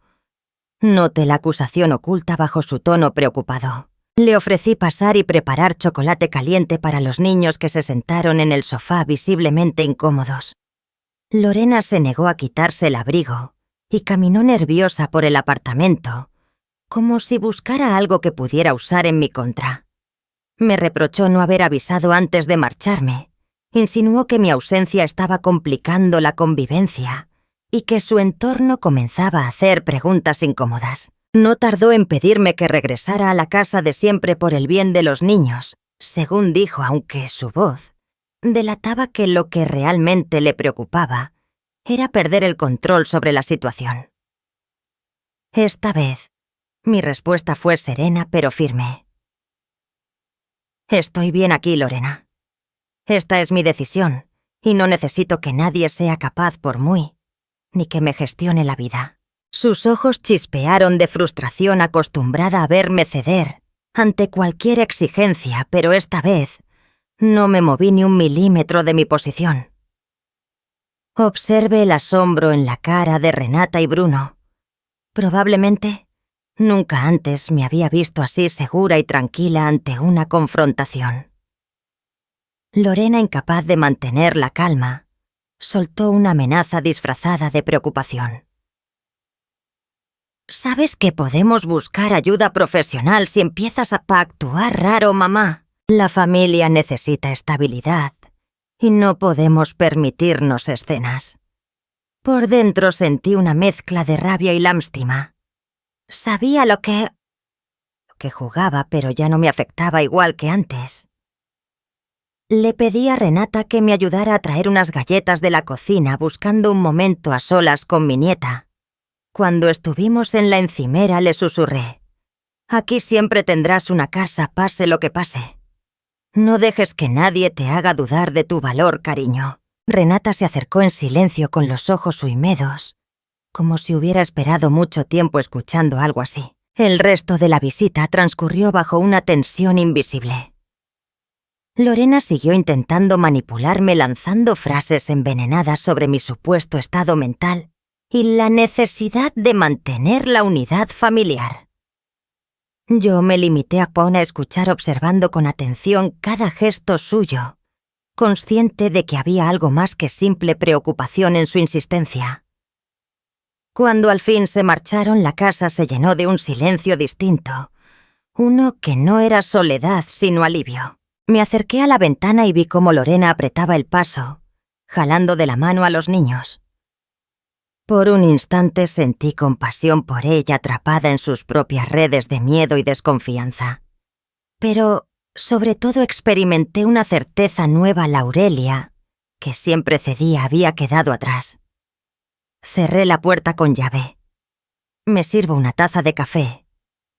Noté la acusación oculta bajo su tono preocupado. Le ofrecí pasar y preparar chocolate caliente para los niños, que se sentaron en el sofá visiblemente incómodos. Lorena se negó a quitarse el abrigo y caminó nerviosa por el apartamento, como si buscara algo que pudiera usar en mi contra. Me reprochó no haber avisado antes de marcharme. Insinuó que mi ausencia estaba complicando la convivencia y que su entorno comenzaba a hacer preguntas incómodas. No tardó en pedirme que regresara a la casa de siempre por el bien de los niños, según dijo, aunque su voz delataba que lo que realmente le preocupaba era perder el control sobre la situación. Esta vez, mi respuesta fue serena pero firme. Estoy bien aquí, Lorena. Esta es mi decisión, y no necesito que nadie sea capaz por mí, ni que me gestione la vida. Sus ojos chispearon de frustración acostumbrada a verme ceder ante cualquier exigencia, pero esta vez no me moví ni un milímetro de mi posición. Observe el asombro en la cara de Renata y Bruno. Probablemente nunca antes me había visto así segura y tranquila ante una confrontación. Lorena, incapaz de mantener la calma, soltó una amenaza disfrazada de preocupación. ¿Sabes que podemos buscar ayuda profesional si empiezas a actuar raro, mamá? La familia necesita estabilidad y no podemos permitirnos escenas. Por dentro sentí una mezcla de rabia y lástima. Sabía lo que jugaba, pero ya no me afectaba igual que antes. Le pedí a Renata que me ayudara a traer unas galletas de la cocina buscando un momento a solas con mi nieta. Cuando estuvimos en la encimera le susurré: «Aquí siempre tendrás una casa, pase lo que pase. No dejes que nadie te haga dudar de tu valor, cariño». Renata se acercó en silencio con los ojos humedos, como si hubiera esperado mucho tiempo escuchando algo así. El resto de la visita transcurrió bajo una tensión invisible. Lorena siguió intentando manipularme lanzando frases envenenadas sobre mi supuesto estado mental y la necesidad de mantener la unidad familiar. Yo me limité a escuchar observando con atención cada gesto suyo, consciente de que había algo más que simple preocupación en su insistencia. Cuando al fin se marcharon, la casa se llenó de un silencio distinto, uno que no era soledad sino alivio. Me acerqué a la ventana y vi cómo Lorena apretaba el paso, jalando de la mano a los niños. Por un instante sentí compasión por ella atrapada en sus propias redes de miedo y desconfianza. Pero, sobre todo, experimenté una certeza nueva. La Aurelia, que siempre cedía, había quedado atrás. Cerré la puerta con llave. Me sirvo una taza de café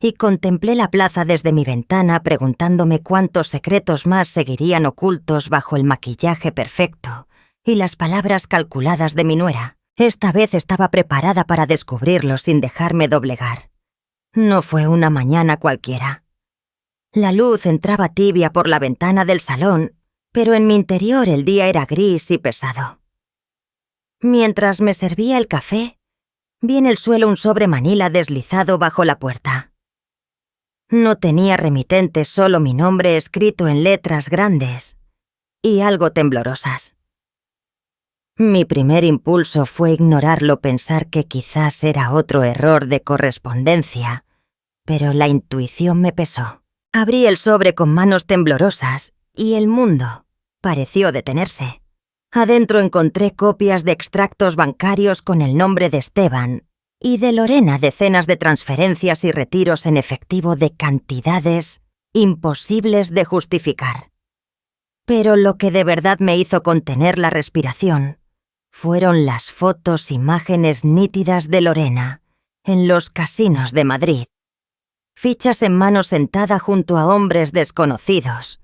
y contemplé la plaza desde mi ventana preguntándome cuántos secretos más seguirían ocultos bajo el maquillaje perfecto y las palabras calculadas de mi nuera. Esta vez estaba preparada para descubrirlos sin dejarme doblegar. No fue una mañana cualquiera. La luz entraba tibia por la ventana del salón, pero en mi interior el día era gris y pesado. Mientras me servía el café, vi en el suelo un sobre manila deslizado bajo la puerta. No tenía remitente, solo mi nombre escrito en letras grandes y algo temblorosas. Mi primer impulso fue ignorarlo, pensar que quizás era otro error de correspondencia, pero la intuición me pesó. Abrí el sobre con manos temblorosas y el mundo pareció detenerse. Adentro encontré copias de extractos bancarios con el nombre de Esteban y de Lorena, decenas de transferencias y retiros en efectivo de cantidades imposibles de justificar. Pero lo que de verdad me hizo contener la respiración fueron las fotos, imágenes nítidas de Lorena en los casinos de Madrid. Fichas en mano sentada junto a hombres desconocidos,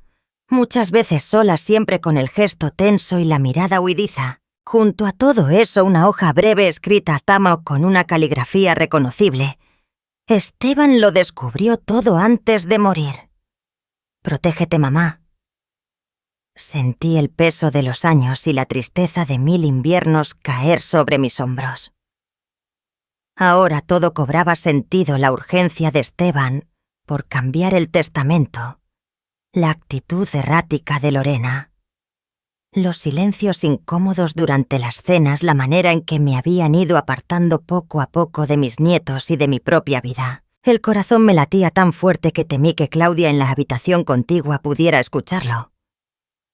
muchas veces sola, siempre con el gesto tenso y la mirada huidiza. Junto a todo eso, una hoja breve escrita a mano con una caligrafía reconocible. Esteban lo descubrió todo antes de morir. «Protégete, mamá». Sentí el peso de los años y la tristeza de 1000 inviernos caer sobre mis hombros. Ahora todo cobraba sentido: la urgencia de Esteban por cambiar el testamento, la actitud errática de Lorena, Los silencios incómodos durante las cenas, la manera en que me habían ido apartando poco a poco de mis nietos y de mi propia vida. El corazón me latía tan fuerte que temí que Claudia en la habitación contigua pudiera escucharlo.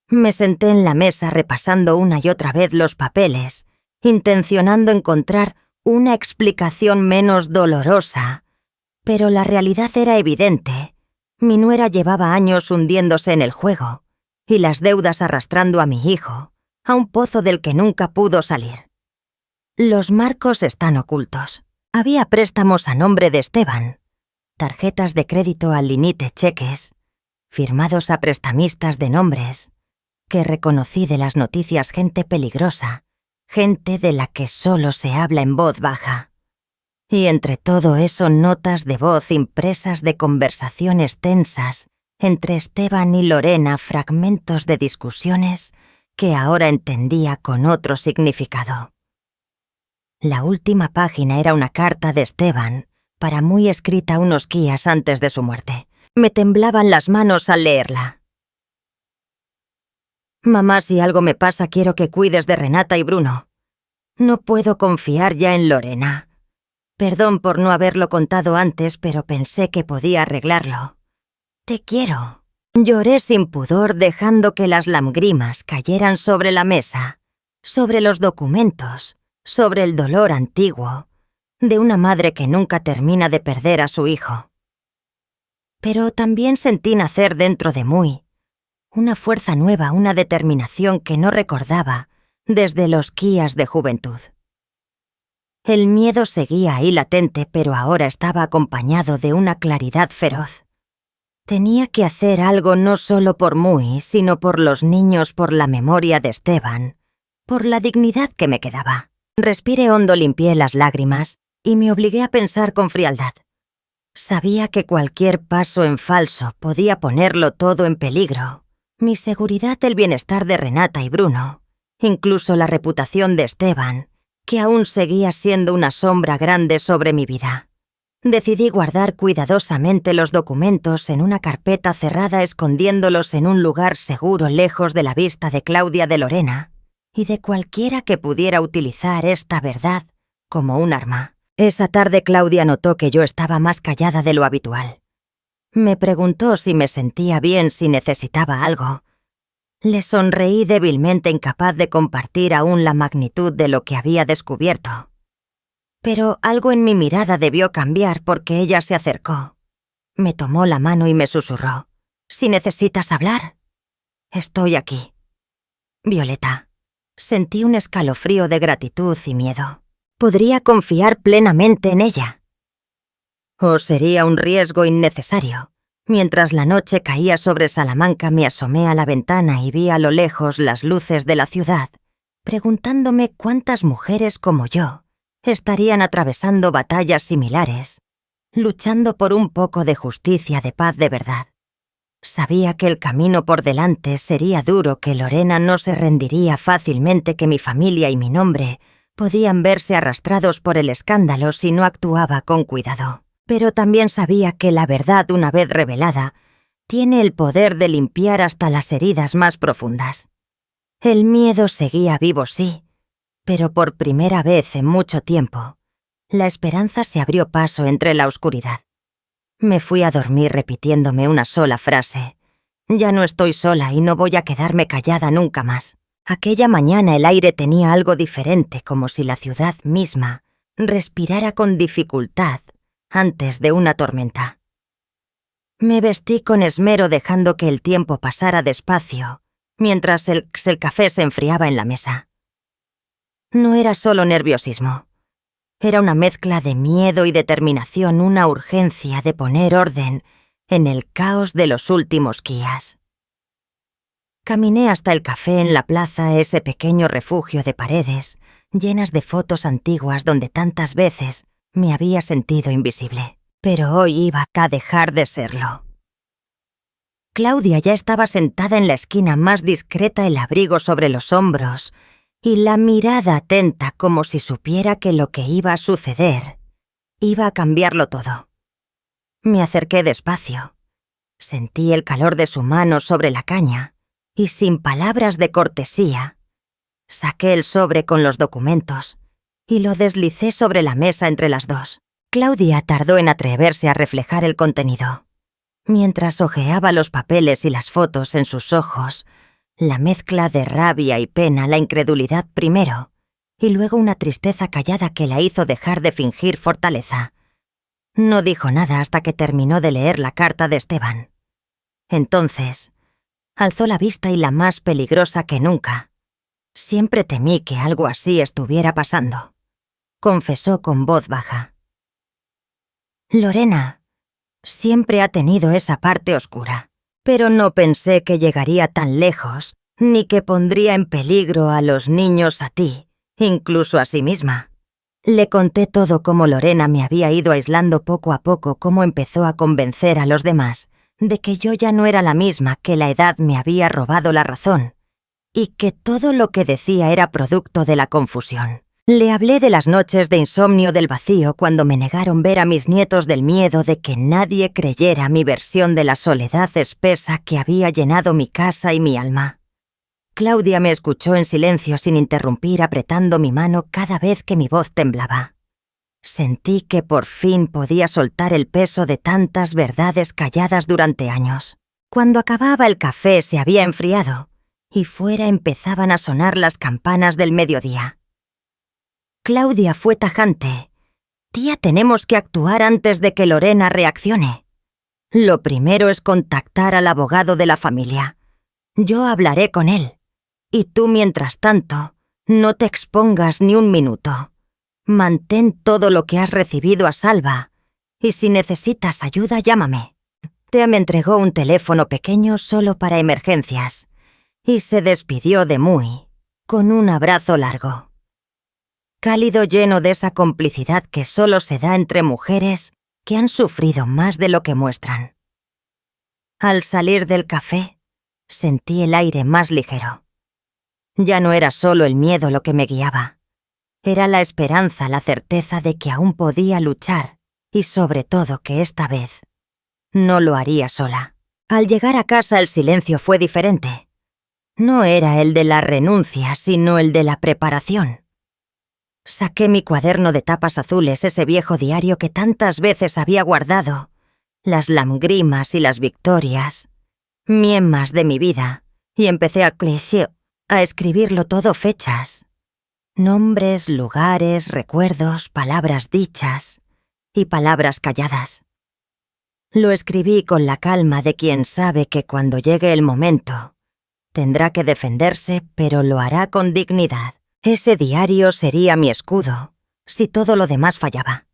Me senté en la mesa repasando una y otra vez los papeles, intencionando encontrar una explicación menos dolorosa. Pero la realidad era evidente. Mi nuera llevaba años hundiéndose en el juego, y las deudas arrastrando a mi hijo, a un pozo del que nunca pudo salir. Los marcos están ocultos. Había préstamos a nombre de Esteban, tarjetas de crédito al límite, cheques, firmados a prestamistas de nombres, que reconocí de las noticias, gente peligrosa, gente de la que solo se habla en voz baja. Y entre todo eso, notas de voz impresas de conversaciones tensas entre Esteban y Lorena, fragmentos de discusiones que ahora entendía con otro significado. La última página era una carta de Esteban, para muy escrita unos días antes de su muerte. Me temblaban las manos al leerla. Mamá, si algo me pasa, quiero que cuides de Renata y Bruno. No puedo confiar ya en Lorena. Perdón por no haberlo contado antes, pero pensé que podía arreglarlo. Te quiero. Lloré sin pudor, dejando que las lágrimas cayeran sobre la mesa, sobre los documentos, sobre el dolor antiguo, de una madre que nunca termina de perder a su hijo. Pero también sentí nacer dentro de mí una fuerza nueva, una determinación que no recordaba desde los días de juventud. El miedo seguía ahí latente, pero ahora estaba acompañado de una claridad feroz. Tenía que hacer algo no solo por mí, sino por los niños, por la memoria de Esteban, por la dignidad que me quedaba. Respiré hondo, limpié las lágrimas y me obligué a pensar con frialdad. Sabía que cualquier paso en falso podía ponerlo todo en peligro. Mi seguridad, el bienestar de Renata y Bruno, incluso la reputación de Esteban, que aún seguía siendo una sombra grande sobre mi vida. Decidí guardar cuidadosamente los documentos en una carpeta cerrada, escondiéndolos en un lugar seguro, lejos de la vista de Claudia, de Lorena y de cualquiera que pudiera utilizar esta verdad como un arma. Esa tarde Claudia notó que yo estaba más callada de lo habitual. Me preguntó si me sentía bien, si necesitaba algo. Le sonreí débilmente, incapaz de compartir aún la magnitud de lo que había descubierto. Pero algo en mi mirada debió cambiar porque ella se acercó. Me tomó la mano y me susurró: «Si necesitas hablar, estoy aquí». Violeta. Sentí un escalofrío de gratitud y miedo. Podría confiar plenamente en ella. ¿O sería un riesgo innecesario? Mientras la noche caía sobre Salamanca, me asomé a la ventana y vi a lo lejos las luces de la ciudad, preguntándome cuántas mujeres como yo estarían atravesando batallas similares, luchando por un poco de justicia, de paz de verdad. Sabía que el camino por delante sería duro, que Lorena no se rendiría fácilmente, que mi familia y mi nombre podían verse arrastrados por el escándalo si no actuaba con cuidado. Pero también sabía que la verdad, una vez revelada, tiene el poder de limpiar hasta las heridas más profundas. El miedo seguía vivo, sí, pero por primera vez en mucho tiempo, la esperanza se abrió paso entre la oscuridad. Me fui a dormir repitiéndome una sola frase: ya no estoy sola y no voy a quedarme callada nunca más. Aquella mañana el aire tenía algo diferente, como si la ciudad misma respirara con dificultad antes de una tormenta. Me vestí con esmero, dejando que el tiempo pasara despacio, mientras el café se enfriaba en la mesa. No era solo nerviosismo. Era una mezcla de miedo y determinación, una urgencia de poner orden en el caos de los últimos días. Caminé hasta el café en la plaza, ese pequeño refugio de paredes llenas de fotos antiguas donde tantas veces me había sentido invisible. Pero hoy iba a dejar de serlo. Claudia ya estaba sentada en la esquina más discreta, el abrigo sobre los hombros y la mirada atenta, como si supiera que lo que iba a suceder iba a cambiarlo todo. Me acerqué despacio. Sentí el calor de su mano sobre la caña y sin palabras de cortesía, saqué el sobre con los documentos y lo deslicé sobre la mesa entre las dos. Claudia tardó en atreverse a reflejar el contenido. Mientras hojeaba los papeles y las fotos en sus ojos, la mezcla de rabia y pena, la incredulidad primero, y luego una tristeza callada que la hizo dejar de fingir fortaleza. No dijo nada hasta que terminó de leer la carta de Esteban. Entonces, alzó la vista y la más peligrosa que nunca. Siempre temí que algo así estuviera pasando, confesó con voz baja. Lorena siempre ha tenido esa parte oscura, pero no pensé que llegaría tan lejos, ni que pondría en peligro a los niños, a ti, incluso a sí misma. Le conté todo cómo Lorena me había ido aislando poco a poco, cómo empezó a convencer a los demás de que yo ya no era la misma, que la edad me había robado la razón, y que todo lo que decía era producto de la confusión. Le hablé de las noches de insomnio del vacío cuando me negaron ver a mis nietos, del miedo de que nadie creyera mi versión de la soledad espesa que había llenado mi casa y mi alma. Claudia me escuchó en silencio sin interrumpir, apretando mi mano cada vez que mi voz temblaba. Sentí que por fin podía soltar el peso de tantas verdades calladas durante años. Cuando acababa el café se había enfriado y fuera empezaban a sonar las campanas del mediodía. Claudia fue tajante. Tía, tenemos que actuar antes de que Lorena reaccione. Lo primero es contactar al abogado de la familia. Yo hablaré con él. Y tú, mientras tanto, no te expongas ni un minuto. Mantén todo lo que has recibido a salvo. Y si necesitas ayuda, llámame. Tía me entregó un teléfono pequeño solo para emergencias. Y se despidió de Muy, con un abrazo largo. Cálido, lleno de esa complicidad que solo se da entre mujeres que han sufrido más de lo que muestran. Al salir del café, sentí el aire más ligero. Ya no era solo el miedo lo que me guiaba. Era la esperanza, la certeza de que aún podía luchar y sobre todo que esta vez no lo haría sola. Al llegar a casa el silencio fue diferente. No era el de la renuncia, sino el de la preparación. Saqué mi cuaderno de tapas azules, ese viejo diario que tantas veces había guardado, las lágrimas y las victorias, miemas de mi vida, y empecé a escribirlo todo, fechas, nombres, lugares, recuerdos, palabras dichas y palabras calladas. Lo escribí con la calma de quien sabe que cuando llegue el momento tendrá que defenderse, pero lo hará con dignidad. Ese diario sería mi escudo, si todo lo demás fallaba.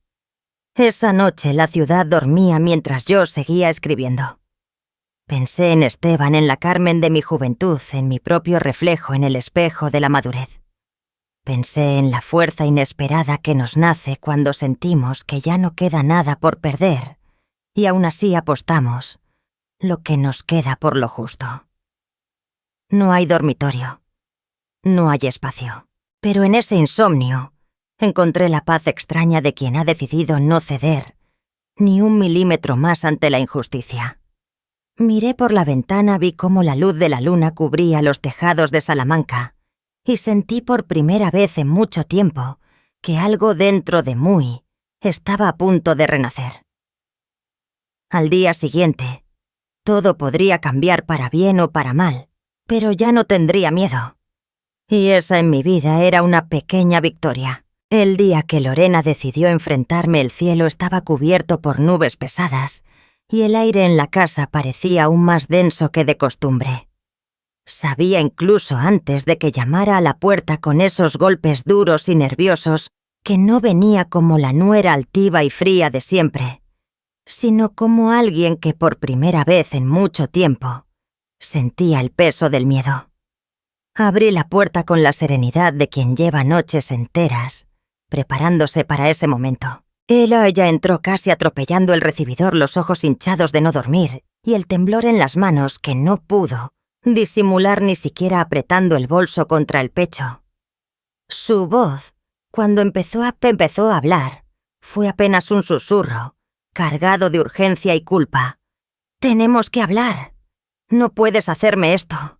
Esa noche la ciudad dormía mientras yo seguía escribiendo. Pensé en Esteban, en la Carmen de mi juventud, en mi propio reflejo en el espejo de la madurez. Pensé en la fuerza inesperada que nos nace cuando sentimos que ya no queda nada por perder, y aún así apostamos lo que nos queda por lo justo. No hay dormitorio, no hay espacio. Pero en ese insomnio encontré la paz extraña de quien ha decidido no ceder ni un milímetro más ante la injusticia. Miré por la ventana, vi cómo la luz de la luna cubría los tejados de Salamanca y sentí por primera vez en mucho tiempo que algo dentro de Muy estaba a punto de renacer. Al día siguiente, todo podría cambiar para bien o para mal, pero ya no tendría miedo. Y esa en mi vida era una pequeña victoria. El día que Lorena decidió enfrentarme, el cielo estaba cubierto por nubes pesadas y el aire en la casa parecía aún más denso que de costumbre. Sabía incluso antes de que llamara a la puerta con esos golpes duros y nerviosos que no venía como la nuera altiva y fría de siempre, sino como alguien que por primera vez en mucho tiempo sentía el peso del miedo. Abrí la puerta con la serenidad de quien lleva noches enteras preparándose para ese momento. Ella entró casi atropellando el recibidor, los ojos hinchados de no dormir y el temblor en las manos que no pudo disimular ni siquiera apretando el bolso contra el pecho. Su voz, cuando empezó a hablar, fue apenas un susurro, cargado de urgencia y culpa. «Tenemos que hablar. No puedes hacerme esto.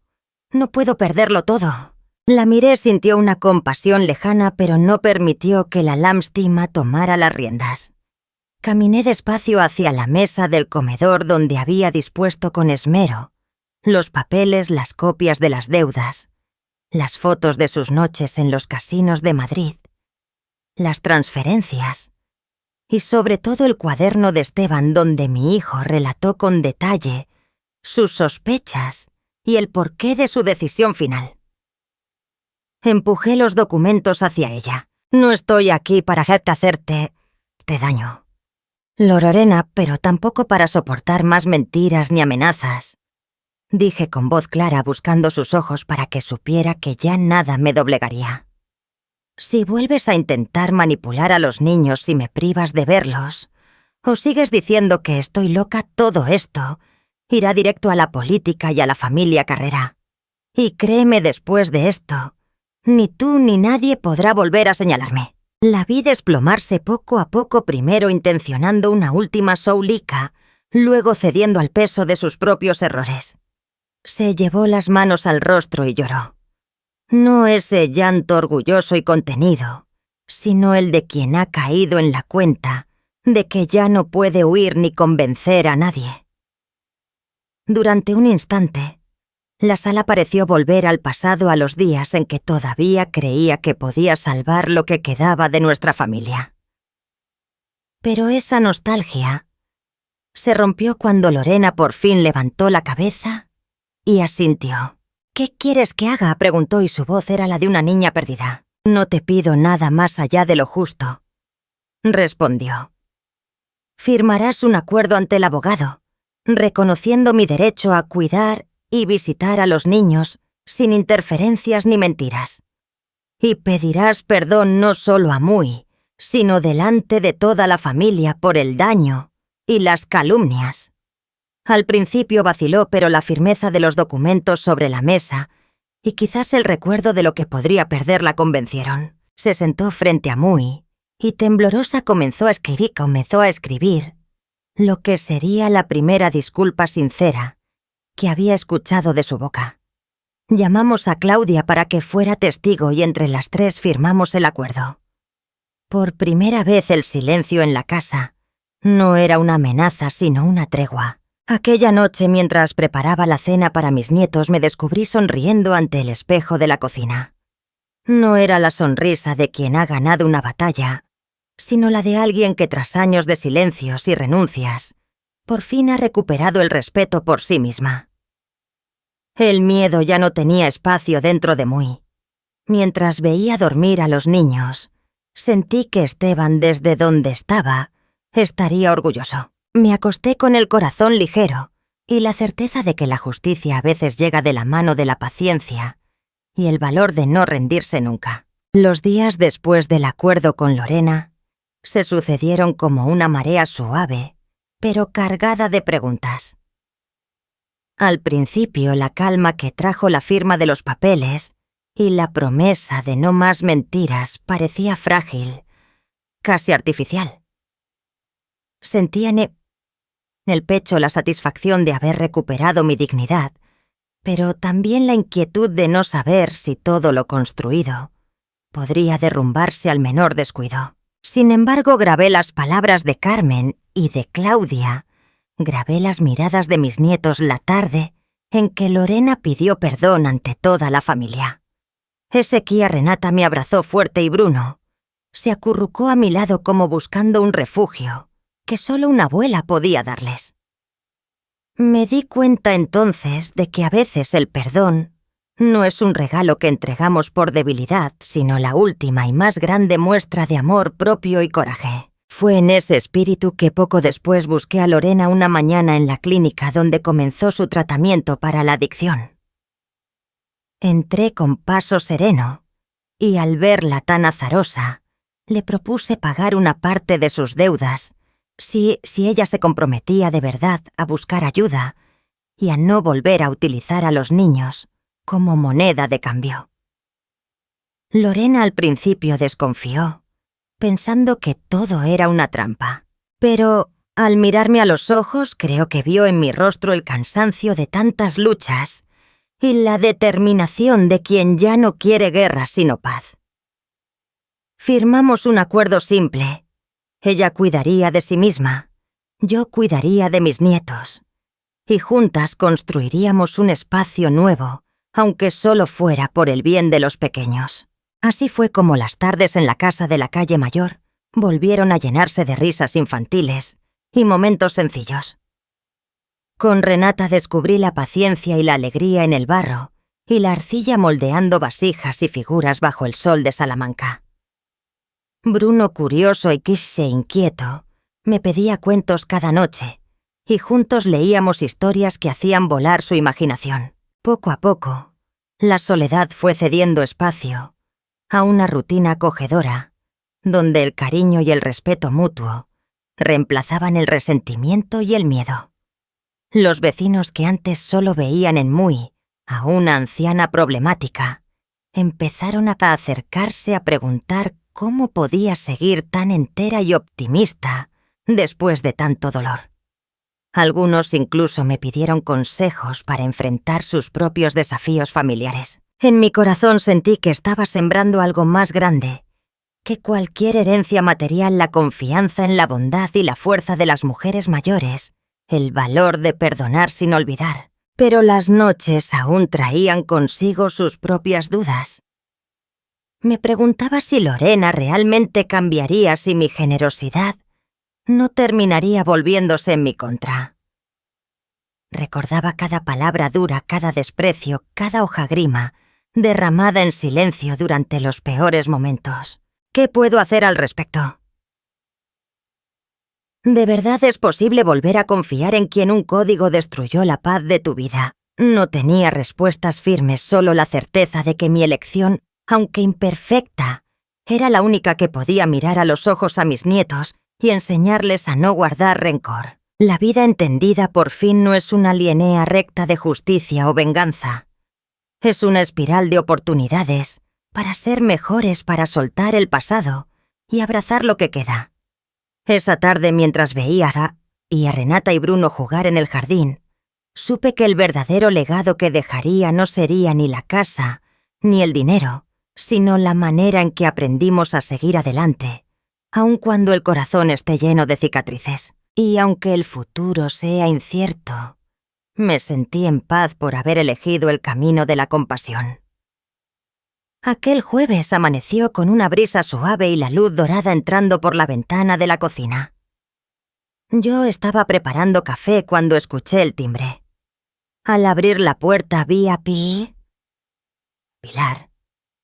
No puedo perderlo todo. La miré, sintió una compasión lejana, pero no permitió que la lástima tomara las riendas. Caminé despacio hacia la mesa del comedor donde había dispuesto con esmero los papeles, las copias de las deudas, las fotos de sus noches en los casinos de Madrid, las transferencias y sobre todo el cuaderno de Esteban donde mi hijo relató con detalle sus sospechas y el porqué de su decisión final. Empujé los documentos hacia ella. No estoy aquí para hacerte daño, Lorena, pero tampoco para soportar más mentiras ni amenazas. Dije con voz clara, buscando sus ojos para que supiera que ya nada me doblegaría. Si vuelves a intentar manipular a los niños y me privas de verlos, o sigues diciendo que estoy loca, todo esto irá directo a la política y a la familia Carrera. Y créeme, después de esto, ni tú ni nadie podrá volver a señalarme. La vi desplomarse poco a poco, primero intencionando una última soulica, luego cediendo al peso de sus propios errores. Se llevó las manos al rostro y lloró. No ese llanto orgulloso y contenido, sino el de quien ha caído en la cuenta de que ya no puede huir ni convencer a nadie. Durante un instante, la sala pareció volver al pasado, a los días en que todavía creía que podía salvar lo que quedaba de nuestra familia. Pero esa nostalgia se rompió cuando Lorena por fin levantó la cabeza y asintió. «¿Qué quieres que haga?», preguntó, y su voz era la de una niña perdida. «No te pido nada más allá de lo justo», respondió. «Firmarás un acuerdo ante el abogado, reconociendo mi derecho a cuidar y visitar a los niños sin interferencias ni mentiras. Y pedirás perdón no solo a Muy, sino delante de toda la familia por el daño y las calumnias». Al principio vaciló, pero la firmeza de los documentos sobre la mesa y quizás el recuerdo de lo que podría perder la convencieron. Se sentó frente a Muy y temblorosa comenzó a escribir lo que sería la primera disculpa sincera que había escuchado de su boca. Llamamos a Claudia para que fuera testigo y entre las tres firmamos el acuerdo. Por primera vez el silencio en la casa no era una amenaza, sino una tregua. Aquella noche, mientras preparaba la cena para mis nietos, me descubrí sonriendo ante el espejo de la cocina. No era la sonrisa de quien ha ganado una batalla, sino la de alguien que tras años de silencios y renuncias, por fin ha recuperado el respeto por sí misma. El miedo ya no tenía espacio dentro de Muy. Mientras veía dormir a los niños, sentí que Esteban, desde donde estaba, estaría orgulloso. Me acosté con el corazón ligero y la certeza de que la justicia a veces llega de la mano de la paciencia y el valor de no rendirse nunca. Los días después del acuerdo con Lorena se sucedieron como una marea suave, pero cargada de preguntas. Al principio, la calma que trajo la firma de los papeles y la promesa de no más mentiras parecía frágil, casi artificial. Sentía en el pecho la satisfacción de haber recuperado mi dignidad, pero también la inquietud de no saber si todo lo construido podría derrumbarse al menor descuido. Sin embargo, grabé las palabras de Carmen y de Claudia, grabé las miradas de mis nietos la tarde en que Lorena pidió perdón ante toda la familia. Ezequiel Renata me abrazó fuerte y Bruno se acurrucó a mi lado como buscando un refugio que solo una abuela podía darles. Me di cuenta entonces de que a veces el perdón no es un regalo que entregamos por debilidad, sino la última y más grande muestra de amor propio y coraje. Fue en ese espíritu que poco después busqué a Lorena una mañana en la clínica donde comenzó su tratamiento para la adicción. Entré con paso sereno y al verla tan azarosa, le propuse pagar una parte de sus deudas si ella se comprometía de verdad a buscar ayuda y a no volver a utilizar a los niños como moneda de cambio. Lorena al principio desconfió, pensando que todo era una trampa, pero al mirarme a los ojos creo que vio en mi rostro el cansancio de tantas luchas y la determinación de quien ya no quiere guerra sino paz. Firmamos un acuerdo simple. Ella cuidaría de sí misma, yo cuidaría de mis nietos, y juntas construiríamos un espacio nuevo, aunque solo fuera por el bien de los pequeños. Así fue como las tardes en la casa de la calle Mayor volvieron a llenarse de risas infantiles y momentos sencillos. Con Renata descubrí la paciencia y la alegría en el barro y la arcilla moldeando vasijas y figuras bajo el sol de Salamanca. Bruno, curioso y quise inquieto, me pedía cuentos cada noche y juntos leíamos historias que hacían volar su imaginación. Poco a poco, la soledad fue cediendo espacio a una rutina acogedora, donde el cariño y el respeto mutuo reemplazaban el resentimiento y el miedo. Los vecinos que antes solo veían en Muy a una anciana problemática, empezaron a acercarse a preguntar cómo podía seguir tan entera y optimista después de tanto dolor. Algunos incluso me pidieron consejos para enfrentar sus propios desafíos familiares. En mi corazón sentí que estaba sembrando algo más grande que cualquier herencia material, la confianza en la bondad y la fuerza de las mujeres mayores, el valor de perdonar sin olvidar. Pero las noches aún traían consigo sus propias dudas. Me preguntaba si Lorena realmente cambiaría, si mi generosidad no terminaría volviéndose en mi contra. Recordaba cada palabra dura, cada desprecio, cada hojagrima, derramada en silencio durante los peores momentos. ¿Qué puedo hacer al respecto? ¿De verdad es posible volver a confiar en quien un código destruyó la paz de tu vida? No tenía respuestas firmes, solo la certeza de que mi elección, aunque imperfecta, era la única que podía mirar a los ojos a mis nietos y enseñarles a no guardar rencor. La vida entendida por fin no es una línea recta de justicia o venganza. Es una espiral de oportunidades para ser mejores, para soltar el pasado y abrazar lo que queda. Esa tarde, mientras veía a Renata y Bruno jugar en el jardín, supe que el verdadero legado que dejaría no sería ni la casa ni el dinero, sino la manera en que aprendimos a seguir adelante, aun cuando el corazón esté lleno de cicatrices. Y aunque el futuro sea incierto, me sentí en paz por haber elegido el camino de la compasión. Aquel jueves amaneció con una brisa suave y la luz dorada entrando por la ventana de la cocina. Yo estaba preparando café cuando escuché el timbre. Al abrir la puerta vi a Pilar,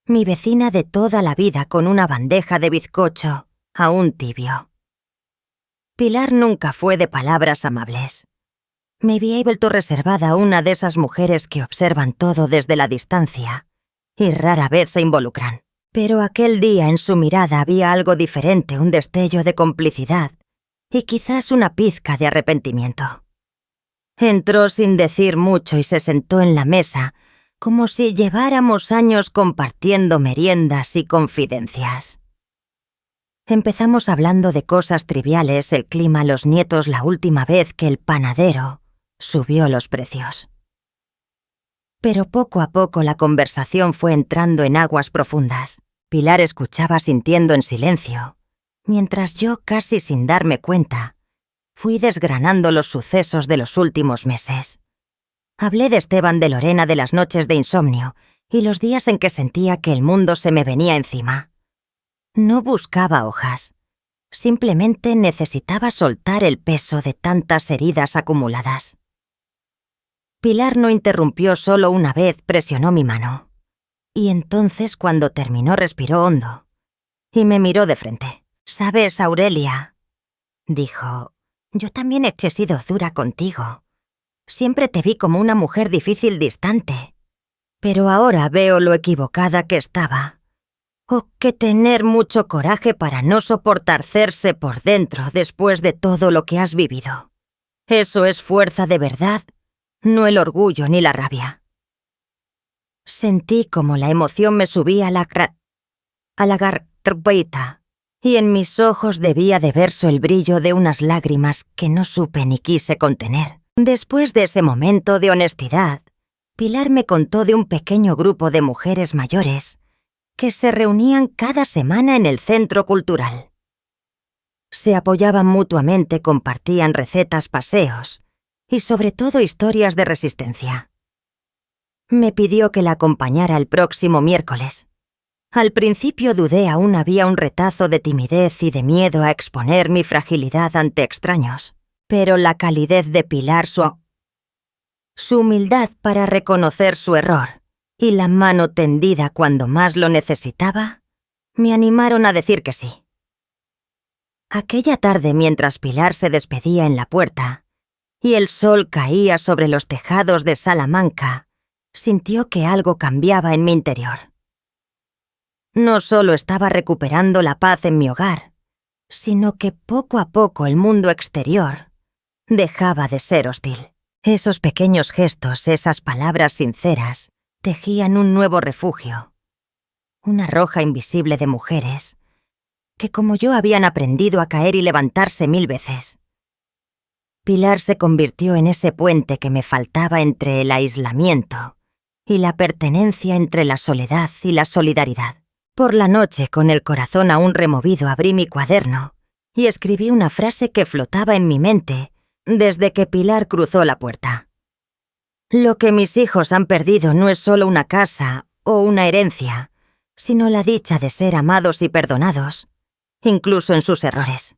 mi vecina de toda la vida, con una bandeja de bizcocho aún tibio. Pilar nunca fue de palabras amables. Me había vuelto reservada, una de esas mujeres que observan todo desde la distancia y rara vez se involucran. Pero aquel día en su mirada había algo diferente, un destello de complicidad y quizás una pizca de arrepentimiento. Entró sin decir mucho y se sentó en la mesa, como si lleváramos años compartiendo meriendas y confidencias. Empezamos hablando de cosas triviales, el clima, los nietos, la última vez que el panadero subió los precios. Pero poco a poco la conversación fue entrando en aguas profundas. Pilar escuchaba sintiendo en silencio, mientras yo, casi sin darme cuenta, fui desgranando los sucesos de los últimos meses. Hablé de Esteban, de Lorena, de las noches de insomnio y los días en que sentía que el mundo se me venía encima. No buscaba hojas. Simplemente necesitaba soltar el peso de tantas heridas acumuladas. Pilar no interrumpió, solo una vez presionó mi mano. Y entonces, cuando terminó, respiró hondo y me miró de frente. «¿Sabes, Aurelia?», dijo, «yo también he sido dura contigo. Siempre te vi como una mujer difícil, distante. Pero ahora veo lo equivocada que estaba. Oh, que tener mucho coraje para no soportarse por dentro después de todo lo que has vivido. Eso es fuerza de verdad, no el orgullo ni la rabia». Sentí como la emoción me subía a la garganta, y en mis ojos debía de verse el brillo de unas lágrimas que no supe ni quise contener. Después de ese momento de honestidad, Pilar me contó de un pequeño grupo de mujeres mayores que se reunían cada semana en el centro cultural. Se apoyaban mutuamente, compartían recetas, paseos y sobre todo historias de resistencia. Me pidió que la acompañara el próximo miércoles. Al principio dudé, aún había un retazo de timidez y de miedo a exponer mi fragilidad ante extraños, pero la calidez de Pilar, su humildad para reconocer su error y la mano tendida cuando más lo necesitaba, me animaron a decir que sí. Aquella tarde, mientras Pilar se despedía en la puerta y el sol caía sobre los tejados de Salamanca, sintió que algo cambiaba en mi interior. No solo estaba recuperando la paz en mi hogar, sino que poco a poco el mundo exterior dejaba de ser hostil. Esos pequeños gestos, esas palabras sinceras, tejían un nuevo refugio. Una roja invisible de mujeres que, como yo, habían aprendido a caer y levantarse 1000 veces. Pilar se convirtió en ese puente que me faltaba entre el aislamiento y la pertenencia, entre la soledad y la solidaridad. Por la noche, con el corazón aún removido, abrí mi cuaderno y escribí una frase que flotaba en mi mente desde que Pilar cruzó la puerta. Lo que mis hijos han perdido no es solo una casa o una herencia, sino la dicha de ser amados y perdonados, incluso en sus errores.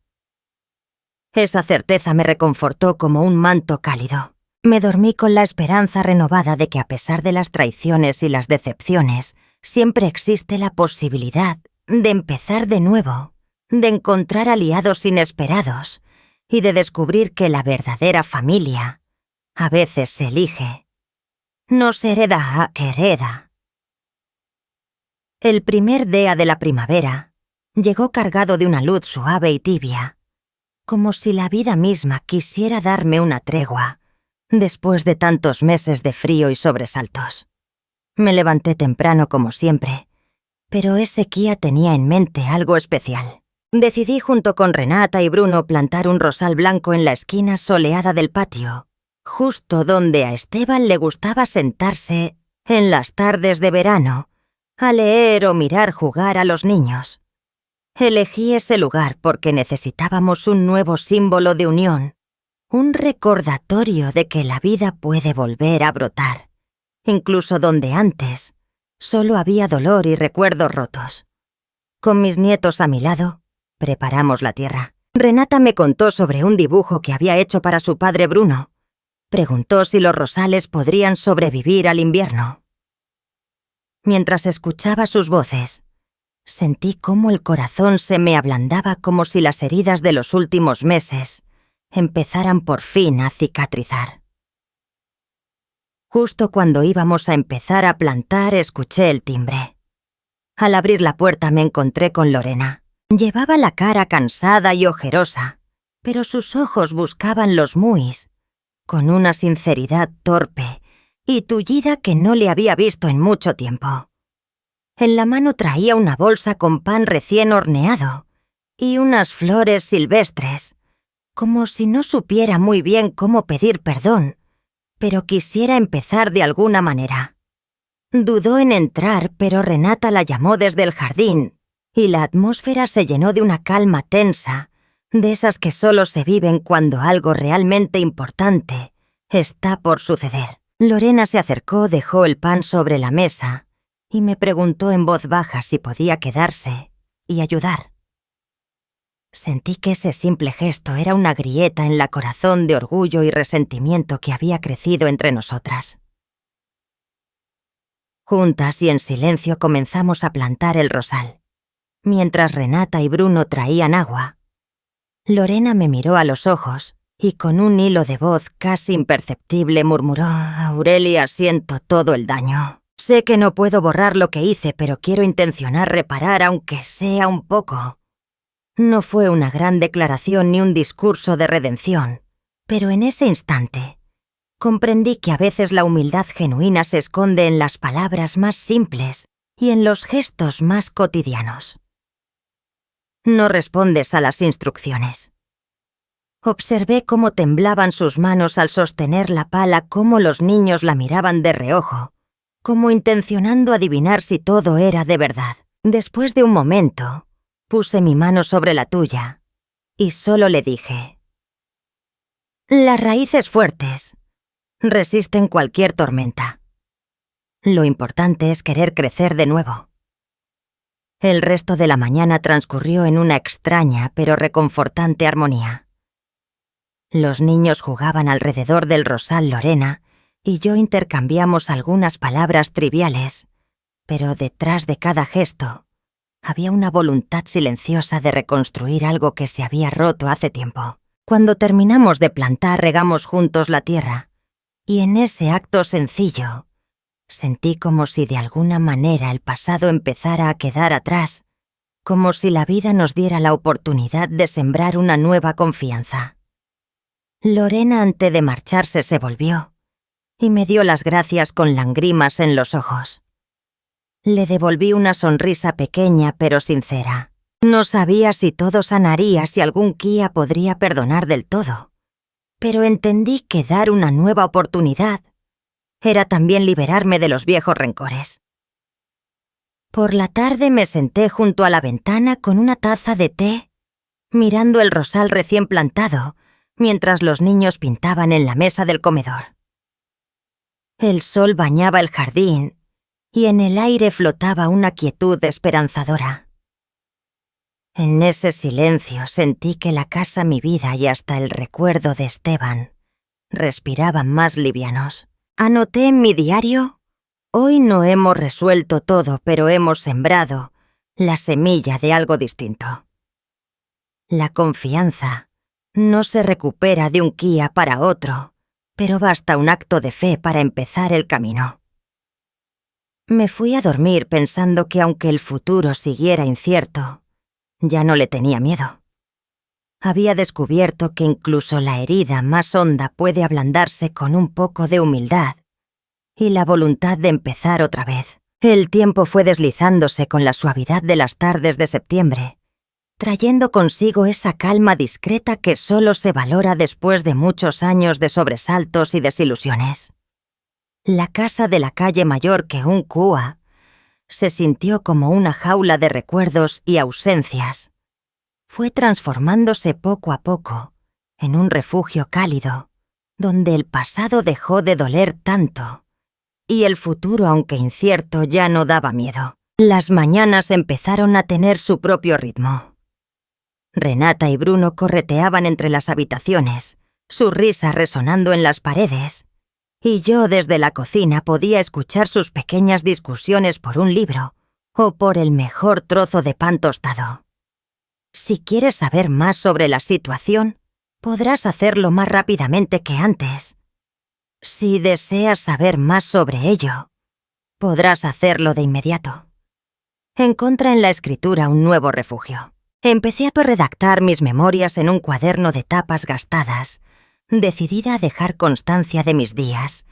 Esa certeza me reconfortó como un manto cálido. Me dormí con la esperanza renovada de que, a pesar de las traiciones y las decepciones, siempre existe la posibilidad de empezar de nuevo, de encontrar aliados inesperados y de descubrir que la verdadera familia a veces se elige, no se hereda, que hereda. El primer día de la primavera llegó cargado de una luz suave y tibia, como si la vida misma quisiera darme una tregua después de tantos meses de frío y sobresaltos. Me levanté temprano como siempre, pero ese día tenía en mente algo especial. Decidí junto con Renata y Bruno plantar un rosal blanco en la esquina soleada del patio, justo donde a Esteban le gustaba sentarse en las tardes de verano, a leer o mirar jugar a los niños. Elegí ese lugar porque necesitábamos un nuevo símbolo de unión, un recordatorio de que la vida puede volver a brotar, incluso donde antes solo había dolor y recuerdos rotos. Con mis nietos a mi lado, preparamos la tierra. Renata me contó sobre un dibujo que había hecho para su padre Bruno. Preguntó si los rosales podrían sobrevivir al invierno. Mientras escuchaba sus voces, sentí cómo el corazón se me ablandaba, como si las heridas de los últimos meses empezaran por fin a cicatrizar. Justo cuando íbamos a empezar a plantar, escuché el timbre. Al abrir la puerta me encontré con Lorena. Llevaba la cara cansada y ojerosa, pero sus ojos buscaban los muis, con una sinceridad torpe y tullida que no le había visto en mucho tiempo. En la mano traía una bolsa con pan recién horneado y unas flores silvestres, como si no supiera muy bien cómo pedir perdón, pero quisiera empezar de alguna manera. Dudó en entrar, pero Renata la llamó desde el jardín y la atmósfera se llenó de una calma tensa, de esas que solo se viven cuando algo realmente importante está por suceder. Lorena se acercó, dejó el pan sobre la mesa y me preguntó en voz baja si podía quedarse y ayudar. Sentí que ese simple gesto era una grieta en la corazón de orgullo y resentimiento que había crecido entre nosotras. Juntas y en silencio comenzamos a plantar el rosal. Mientras Renata y Bruno traían agua, Lorena me miró a los ojos y con un hilo de voz casi imperceptible murmuró: «Aurelia, siento todo el daño. Sé que no puedo borrar lo que hice, pero quiero intencionar reparar, aunque sea un poco». No fue una gran declaración ni un discurso de redención, pero en ese instante comprendí que a veces la humildad genuina se esconde en las palabras más simples y en los gestos más cotidianos. No respondes a las instrucciones. Observé cómo temblaban sus manos al sostener la pala, cómo los niños la miraban de reojo, como intencionando adivinar si todo era de verdad. Después de un momento, puse mi mano sobre la tuya y solo le dije: «Las raíces fuertes resisten cualquier tormenta. Lo importante es querer crecer de nuevo». El resto de la mañana transcurrió en una extraña pero reconfortante armonía. Los niños jugaban alrededor del rosal Lorena y yo intercambiamos algunas palabras triviales, pero detrás de cada gesto había una voluntad silenciosa de reconstruir algo que se había roto hace tiempo. Cuando terminamos de plantar, regamos juntos la tierra, y en ese acto sencillo sentí como si de alguna manera el pasado empezara a quedar atrás, como si la vida nos diera la oportunidad de sembrar una nueva confianza. Lorena, antes de marcharse, se volvió y me dio las gracias con lágrimas en los ojos. Le devolví una sonrisa pequeña pero sincera. No sabía si todo sanaría, si algún guía podría perdonar del todo, pero entendí que dar una nueva oportunidad era también liberarme de los viejos rencores. Por la tarde me senté junto a la ventana con una taza de té, mirando el rosal recién plantado, mientras los niños pintaban en la mesa del comedor. El sol bañaba el jardín y en el aire flotaba una quietud esperanzadora. En ese silencio sentí que la casa, mi vida y hasta el recuerdo de Esteban respiraban más livianos. Anoté en mi diario: «Hoy no hemos resuelto todo, pero hemos sembrado la semilla de algo distinto». La confianza no se recupera de un día para otro, pero basta un acto de fe para empezar el camino. Me fui a dormir pensando que aunque el futuro siguiera incierto, ya no le tenía miedo. Había descubierto que incluso la herida más honda puede ablandarse con un poco de humildad y la voluntad de empezar otra vez. El tiempo fue deslizándose con la suavidad de las tardes de septiembre, trayendo consigo esa calma discreta que solo se valora después de muchos años de sobresaltos y desilusiones. La casa de la calle mayor que un cúa se sintió como una jaula de recuerdos y ausencias. Fue transformándose poco a poco en un refugio cálido, donde el pasado dejó de doler tanto y el futuro, aunque incierto, ya no daba miedo. Las mañanas empezaron a tener su propio ritmo. Renata y Bruno correteaban entre las habitaciones, su risa resonando en las paredes, y yo desde la cocina podía escuchar sus pequeñas discusiones por un libro o por el mejor trozo de pan tostado. Si quieres saber más sobre la situación, podrás hacerlo más rápidamente que antes. Si deseas saber más sobre ello, podrás hacerlo de inmediato. Encontré en la escritura un nuevo refugio. Empecé a redactar mis memorias en un cuaderno de tapas gastadas, decidida a dejar constancia de mis días,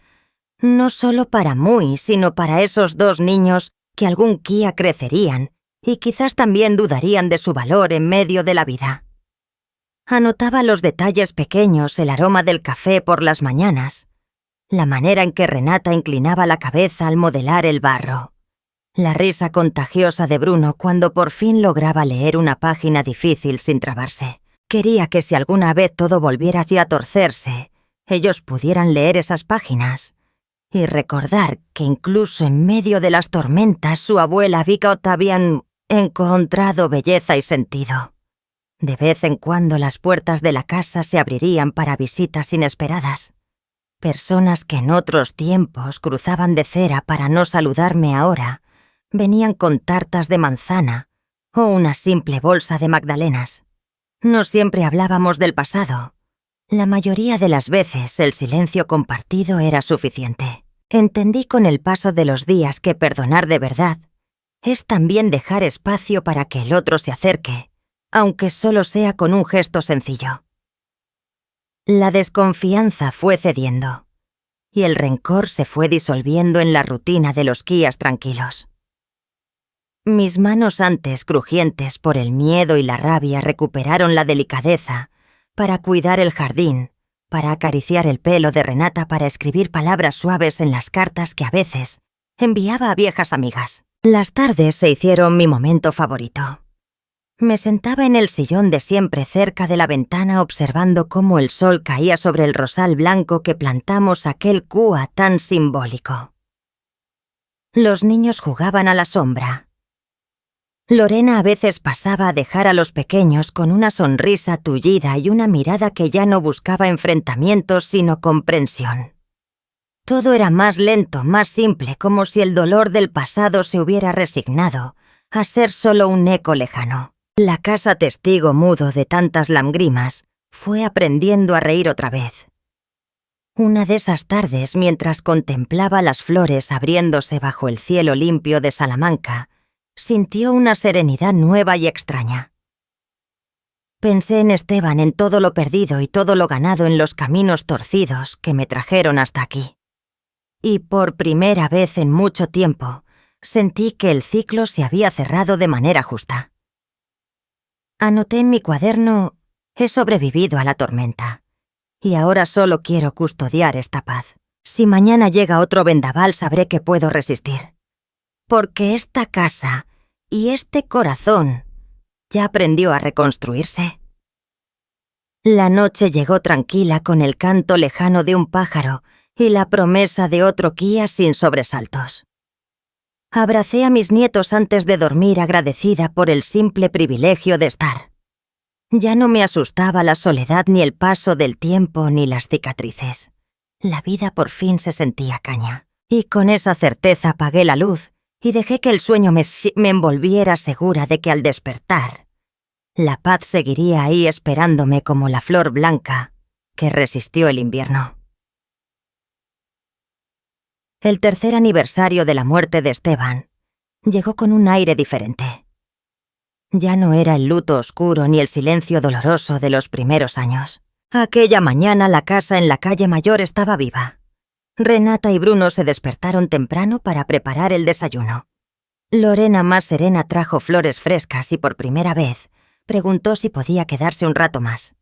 no solo para Muy, sino para esos dos niños que algún día crecerían y quizás también dudarían de su valor en medio de la vida. Anotaba los detalles pequeños, el aroma del café por las mañanas, la manera en que Renata inclinaba la cabeza al modelar el barro, la risa contagiosa de Bruno cuando por fin lograba leer una página difícil sin trabarse. Quería que si alguna vez todo volviera así a torcerse, ellos pudieran leer esas páginas y recordar que incluso en medio de las tormentas su abuela Vicot habían encontrado belleza y sentido. De vez en cuando las puertas de la casa se abrirían para visitas inesperadas. Personas que en otros tiempos cruzaban de cera para no saludarme ahora, venían con tartas de manzana o una simple bolsa de magdalenas. No siempre hablábamos del pasado. La mayoría de las veces el silencio compartido era suficiente. Entendí con el paso de los días que perdonar de verdad es también dejar espacio para que el otro se acerque, aunque solo sea con un gesto sencillo. La desconfianza fue cediendo, y el rencor se fue disolviendo en la rutina de los días tranquilos. Mis manos antes crujientes por el miedo y la rabia recuperaron la delicadeza para cuidar el jardín, para acariciar el pelo de Renata, para escribir palabras suaves en las cartas que a veces enviaba a viejas amigas. Las tardes se hicieron mi momento favorito. Me sentaba en el sillón de siempre cerca de la ventana observando cómo el sol caía sobre el rosal blanco que plantamos aquel cúa tan simbólico. Los niños jugaban a la sombra. Lorena a veces pasaba a dejar a los pequeños con una sonrisa tullida y una mirada que ya no buscaba enfrentamientos sino comprensión. Todo era más lento, más simple, como si el dolor del pasado se hubiera resignado a ser solo un eco lejano. La casa testigo mudo de tantas lágrimas fue aprendiendo a reír otra vez. Una de esas tardes, mientras contemplaba las flores abriéndose bajo el cielo limpio de Salamanca, sintió una serenidad nueva y extraña. Pensé en Esteban, en todo lo perdido y todo lo ganado en los caminos torcidos que me trajeron hasta aquí. Y por primera vez en mucho tiempo, sentí que el ciclo se había cerrado de manera justa. Anoté en mi cuaderno: he sobrevivido a la tormenta. Y ahora solo quiero custodiar esta paz. Si mañana llega otro vendaval, sabré que puedo resistir. Porque esta casa y este corazón ya aprendió a reconstruirse. La noche llegó tranquila con el canto lejano de un pájaro y la promesa de otro día sin sobresaltos. Abracé a mis nietos antes de dormir, agradecida por el simple privilegio de estar. Ya no me asustaba la soledad, ni el paso del tiempo, ni las cicatrices. La vida por fin se sentía caña. Y con esa certeza apagué la luz y dejé que el sueño me envolviera, segura de que al despertar, la paz seguiría ahí esperándome como la flor blanca que resistió el invierno. El tercer aniversario de la muerte de Esteban llegó con un aire diferente. Ya no era el luto oscuro ni el silencio doloroso de los primeros años. Aquella mañana la casa en la calle Mayor estaba viva. Renata y Bruno se despertaron temprano para preparar el desayuno. Lorena, más serena, trajo flores frescas y por primera vez preguntó si podía quedarse un rato más.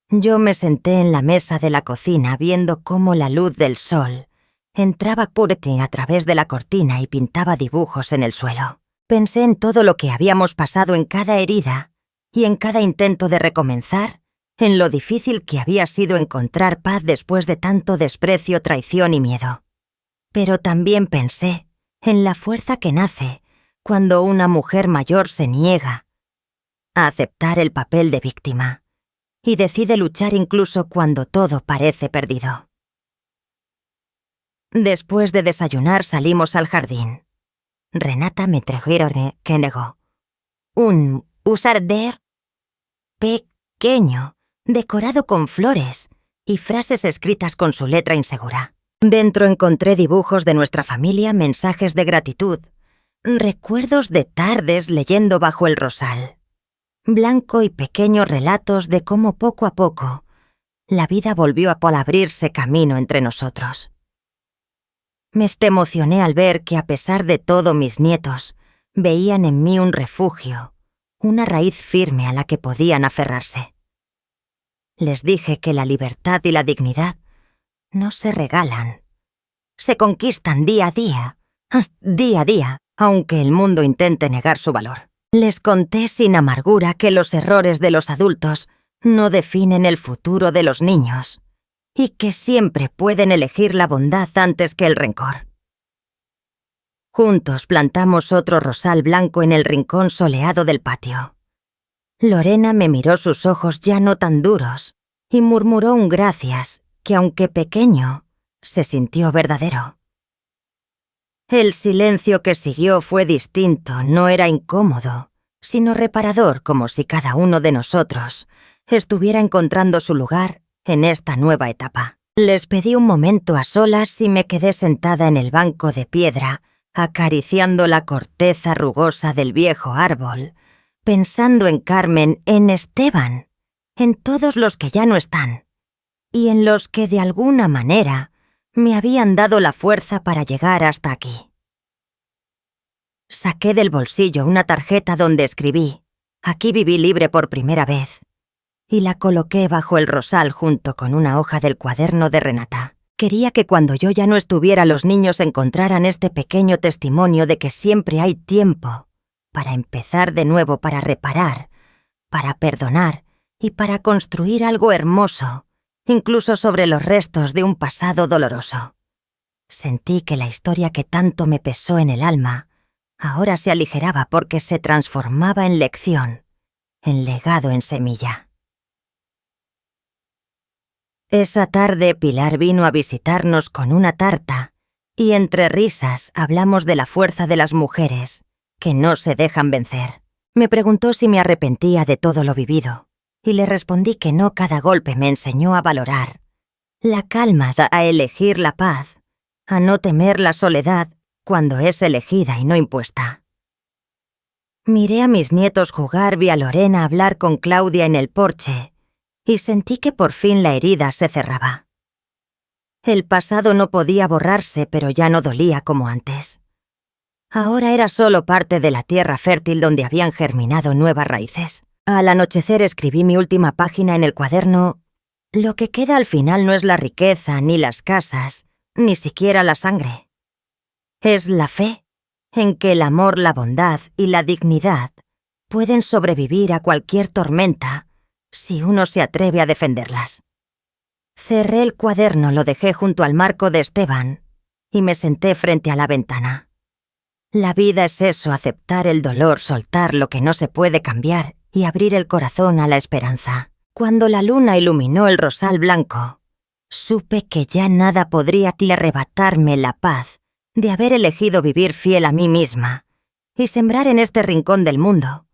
Yo me senté en la mesa de la cocina viendo cómo la luz del sol entraba a través de la cortina y pintaba dibujos en el suelo. Pensé en todo lo que habíamos pasado, en cada herida y en cada intento de recomenzar, en lo difícil que había sido encontrar paz después de tanto desprecio, traición y miedo. Pero también pensé en la fuerza que nace cuando una mujer mayor se niega a aceptar el papel de víctima y decide luchar incluso cuando todo parece perdido. Después de desayunar salimos al jardín. Renata me trajeron que negó. Un jardín pequeño, decorado con flores y frases escritas con su letra insegura. Dentro encontré dibujos de nuestra familia, mensajes de gratitud, recuerdos de tardes leyendo bajo el rosal, blanco y pequeños relatos de cómo poco a poco la vida volvió a abrirse camino entre nosotros. Me emocioné al ver que, a pesar de todo, mis nietos veían en mí un refugio, una raíz firme a la que podían aferrarse. Les dije que la libertad y la dignidad no se regalan, se conquistan día a día, aunque el mundo intente negar su valor. Les conté sin amargura que los errores de los adultos no definen el futuro de los niños y que siempre pueden elegir la bondad antes que el rencor. Juntos plantamos otro rosal blanco en el rincón soleado del patio. Lorena me miró sus ojos ya no tan duros y murmuró un gracias que, aunque pequeño, se sintió verdadero. El silencio que siguió fue distinto, no era incómodo, sino reparador, como si cada uno de nosotros estuviera encontrando su lugar en esta nueva etapa. Les pedí un momento a solas y me quedé sentada en el banco de piedra, acariciando la corteza rugosa del viejo árbol, pensando en Carmen, en Esteban, en todos los que ya no están, y en los que de alguna manera me habían dado la fuerza para llegar hasta aquí. Saqué del bolsillo una tarjeta donde escribí: aquí viví libre por primera vez. y la coloqué bajo el rosal junto con una hoja del cuaderno de Renata. Quería que cuando yo ya no estuviera los niños encontraran este pequeño testimonio de que siempre hay tiempo para empezar de nuevo, para reparar, para perdonar y para construir algo hermoso, incluso sobre los restos de un pasado doloroso. Sentí que la historia que tanto me pesó en el alma ahora se aligeraba porque se transformaba en lección, en legado, en semilla. Esa tarde Pilar vino a visitarnos con una tarta y entre risas hablamos de la fuerza de las mujeres, que no se dejan vencer. Me preguntó si me arrepentía de todo lo vivido y le respondí que no. Cada golpe me enseñó a valorar la calma, a elegir la paz, a no temer la soledad cuando es elegida y no impuesta. Miré a mis nietos jugar, vi a Lorena hablar con Claudia en el porche y sentí que por fin la herida se cerraba. El pasado no podía borrarse, pero ya no dolía como antes. Ahora era solo parte de la tierra fértil donde habían germinado nuevas raíces. Al anochecer escribí mi última página en el cuaderno. Lo que queda al final no es la riqueza, ni las casas, ni siquiera la sangre. Es la fe en que el amor, la bondad y la dignidad pueden sobrevivir a cualquier tormenta si uno se atreve a defenderlas. Cerré el cuaderno, lo dejé junto al marco de Esteban y me senté frente a la ventana. La vida es eso, aceptar el dolor, soltar lo que no se puede cambiar y abrir el corazón a la esperanza. Cuando la luna iluminó el rosal blanco, supe que ya nada podría arrebatarme la paz de haber elegido vivir fiel a mí misma y sembrar en este rincón del mundo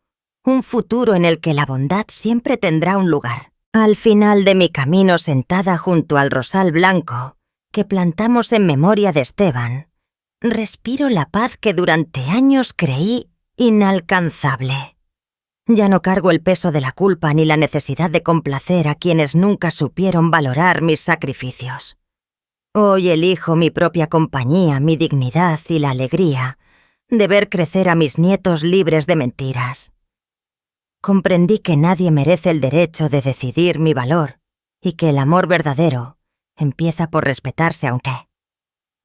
un futuro en el que la bondad siempre tendrá un lugar. Al final de mi camino, sentada junto al rosal blanco que plantamos en memoria de Esteban, respiro la paz que durante años creí inalcanzable. Ya no cargo el peso de la culpa ni la necesidad de complacer a quienes nunca supieron valorar mis sacrificios. Hoy elijo mi propia compañía, mi dignidad y la alegría de ver crecer a mis nietos libres de mentiras. Comprendí que nadie merece el derecho de decidir mi valor y que el amor verdadero empieza por respetarse aunque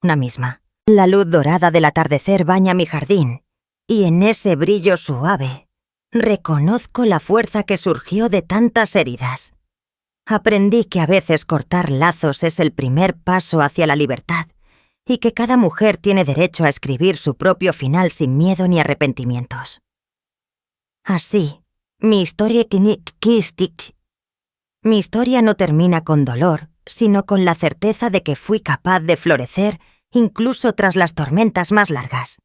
una misma. La luz dorada del atardecer baña mi jardín y en ese brillo suave reconozco la fuerza que surgió de tantas heridas. Aprendí que a veces cortar lazos es el primer paso hacia la libertad y que cada mujer tiene derecho a escribir su propio final sin miedo ni arrepentimientos. Así, mi historia no termina con dolor, sino con la certeza de que fui capaz de florecer incluso tras las tormentas más largas.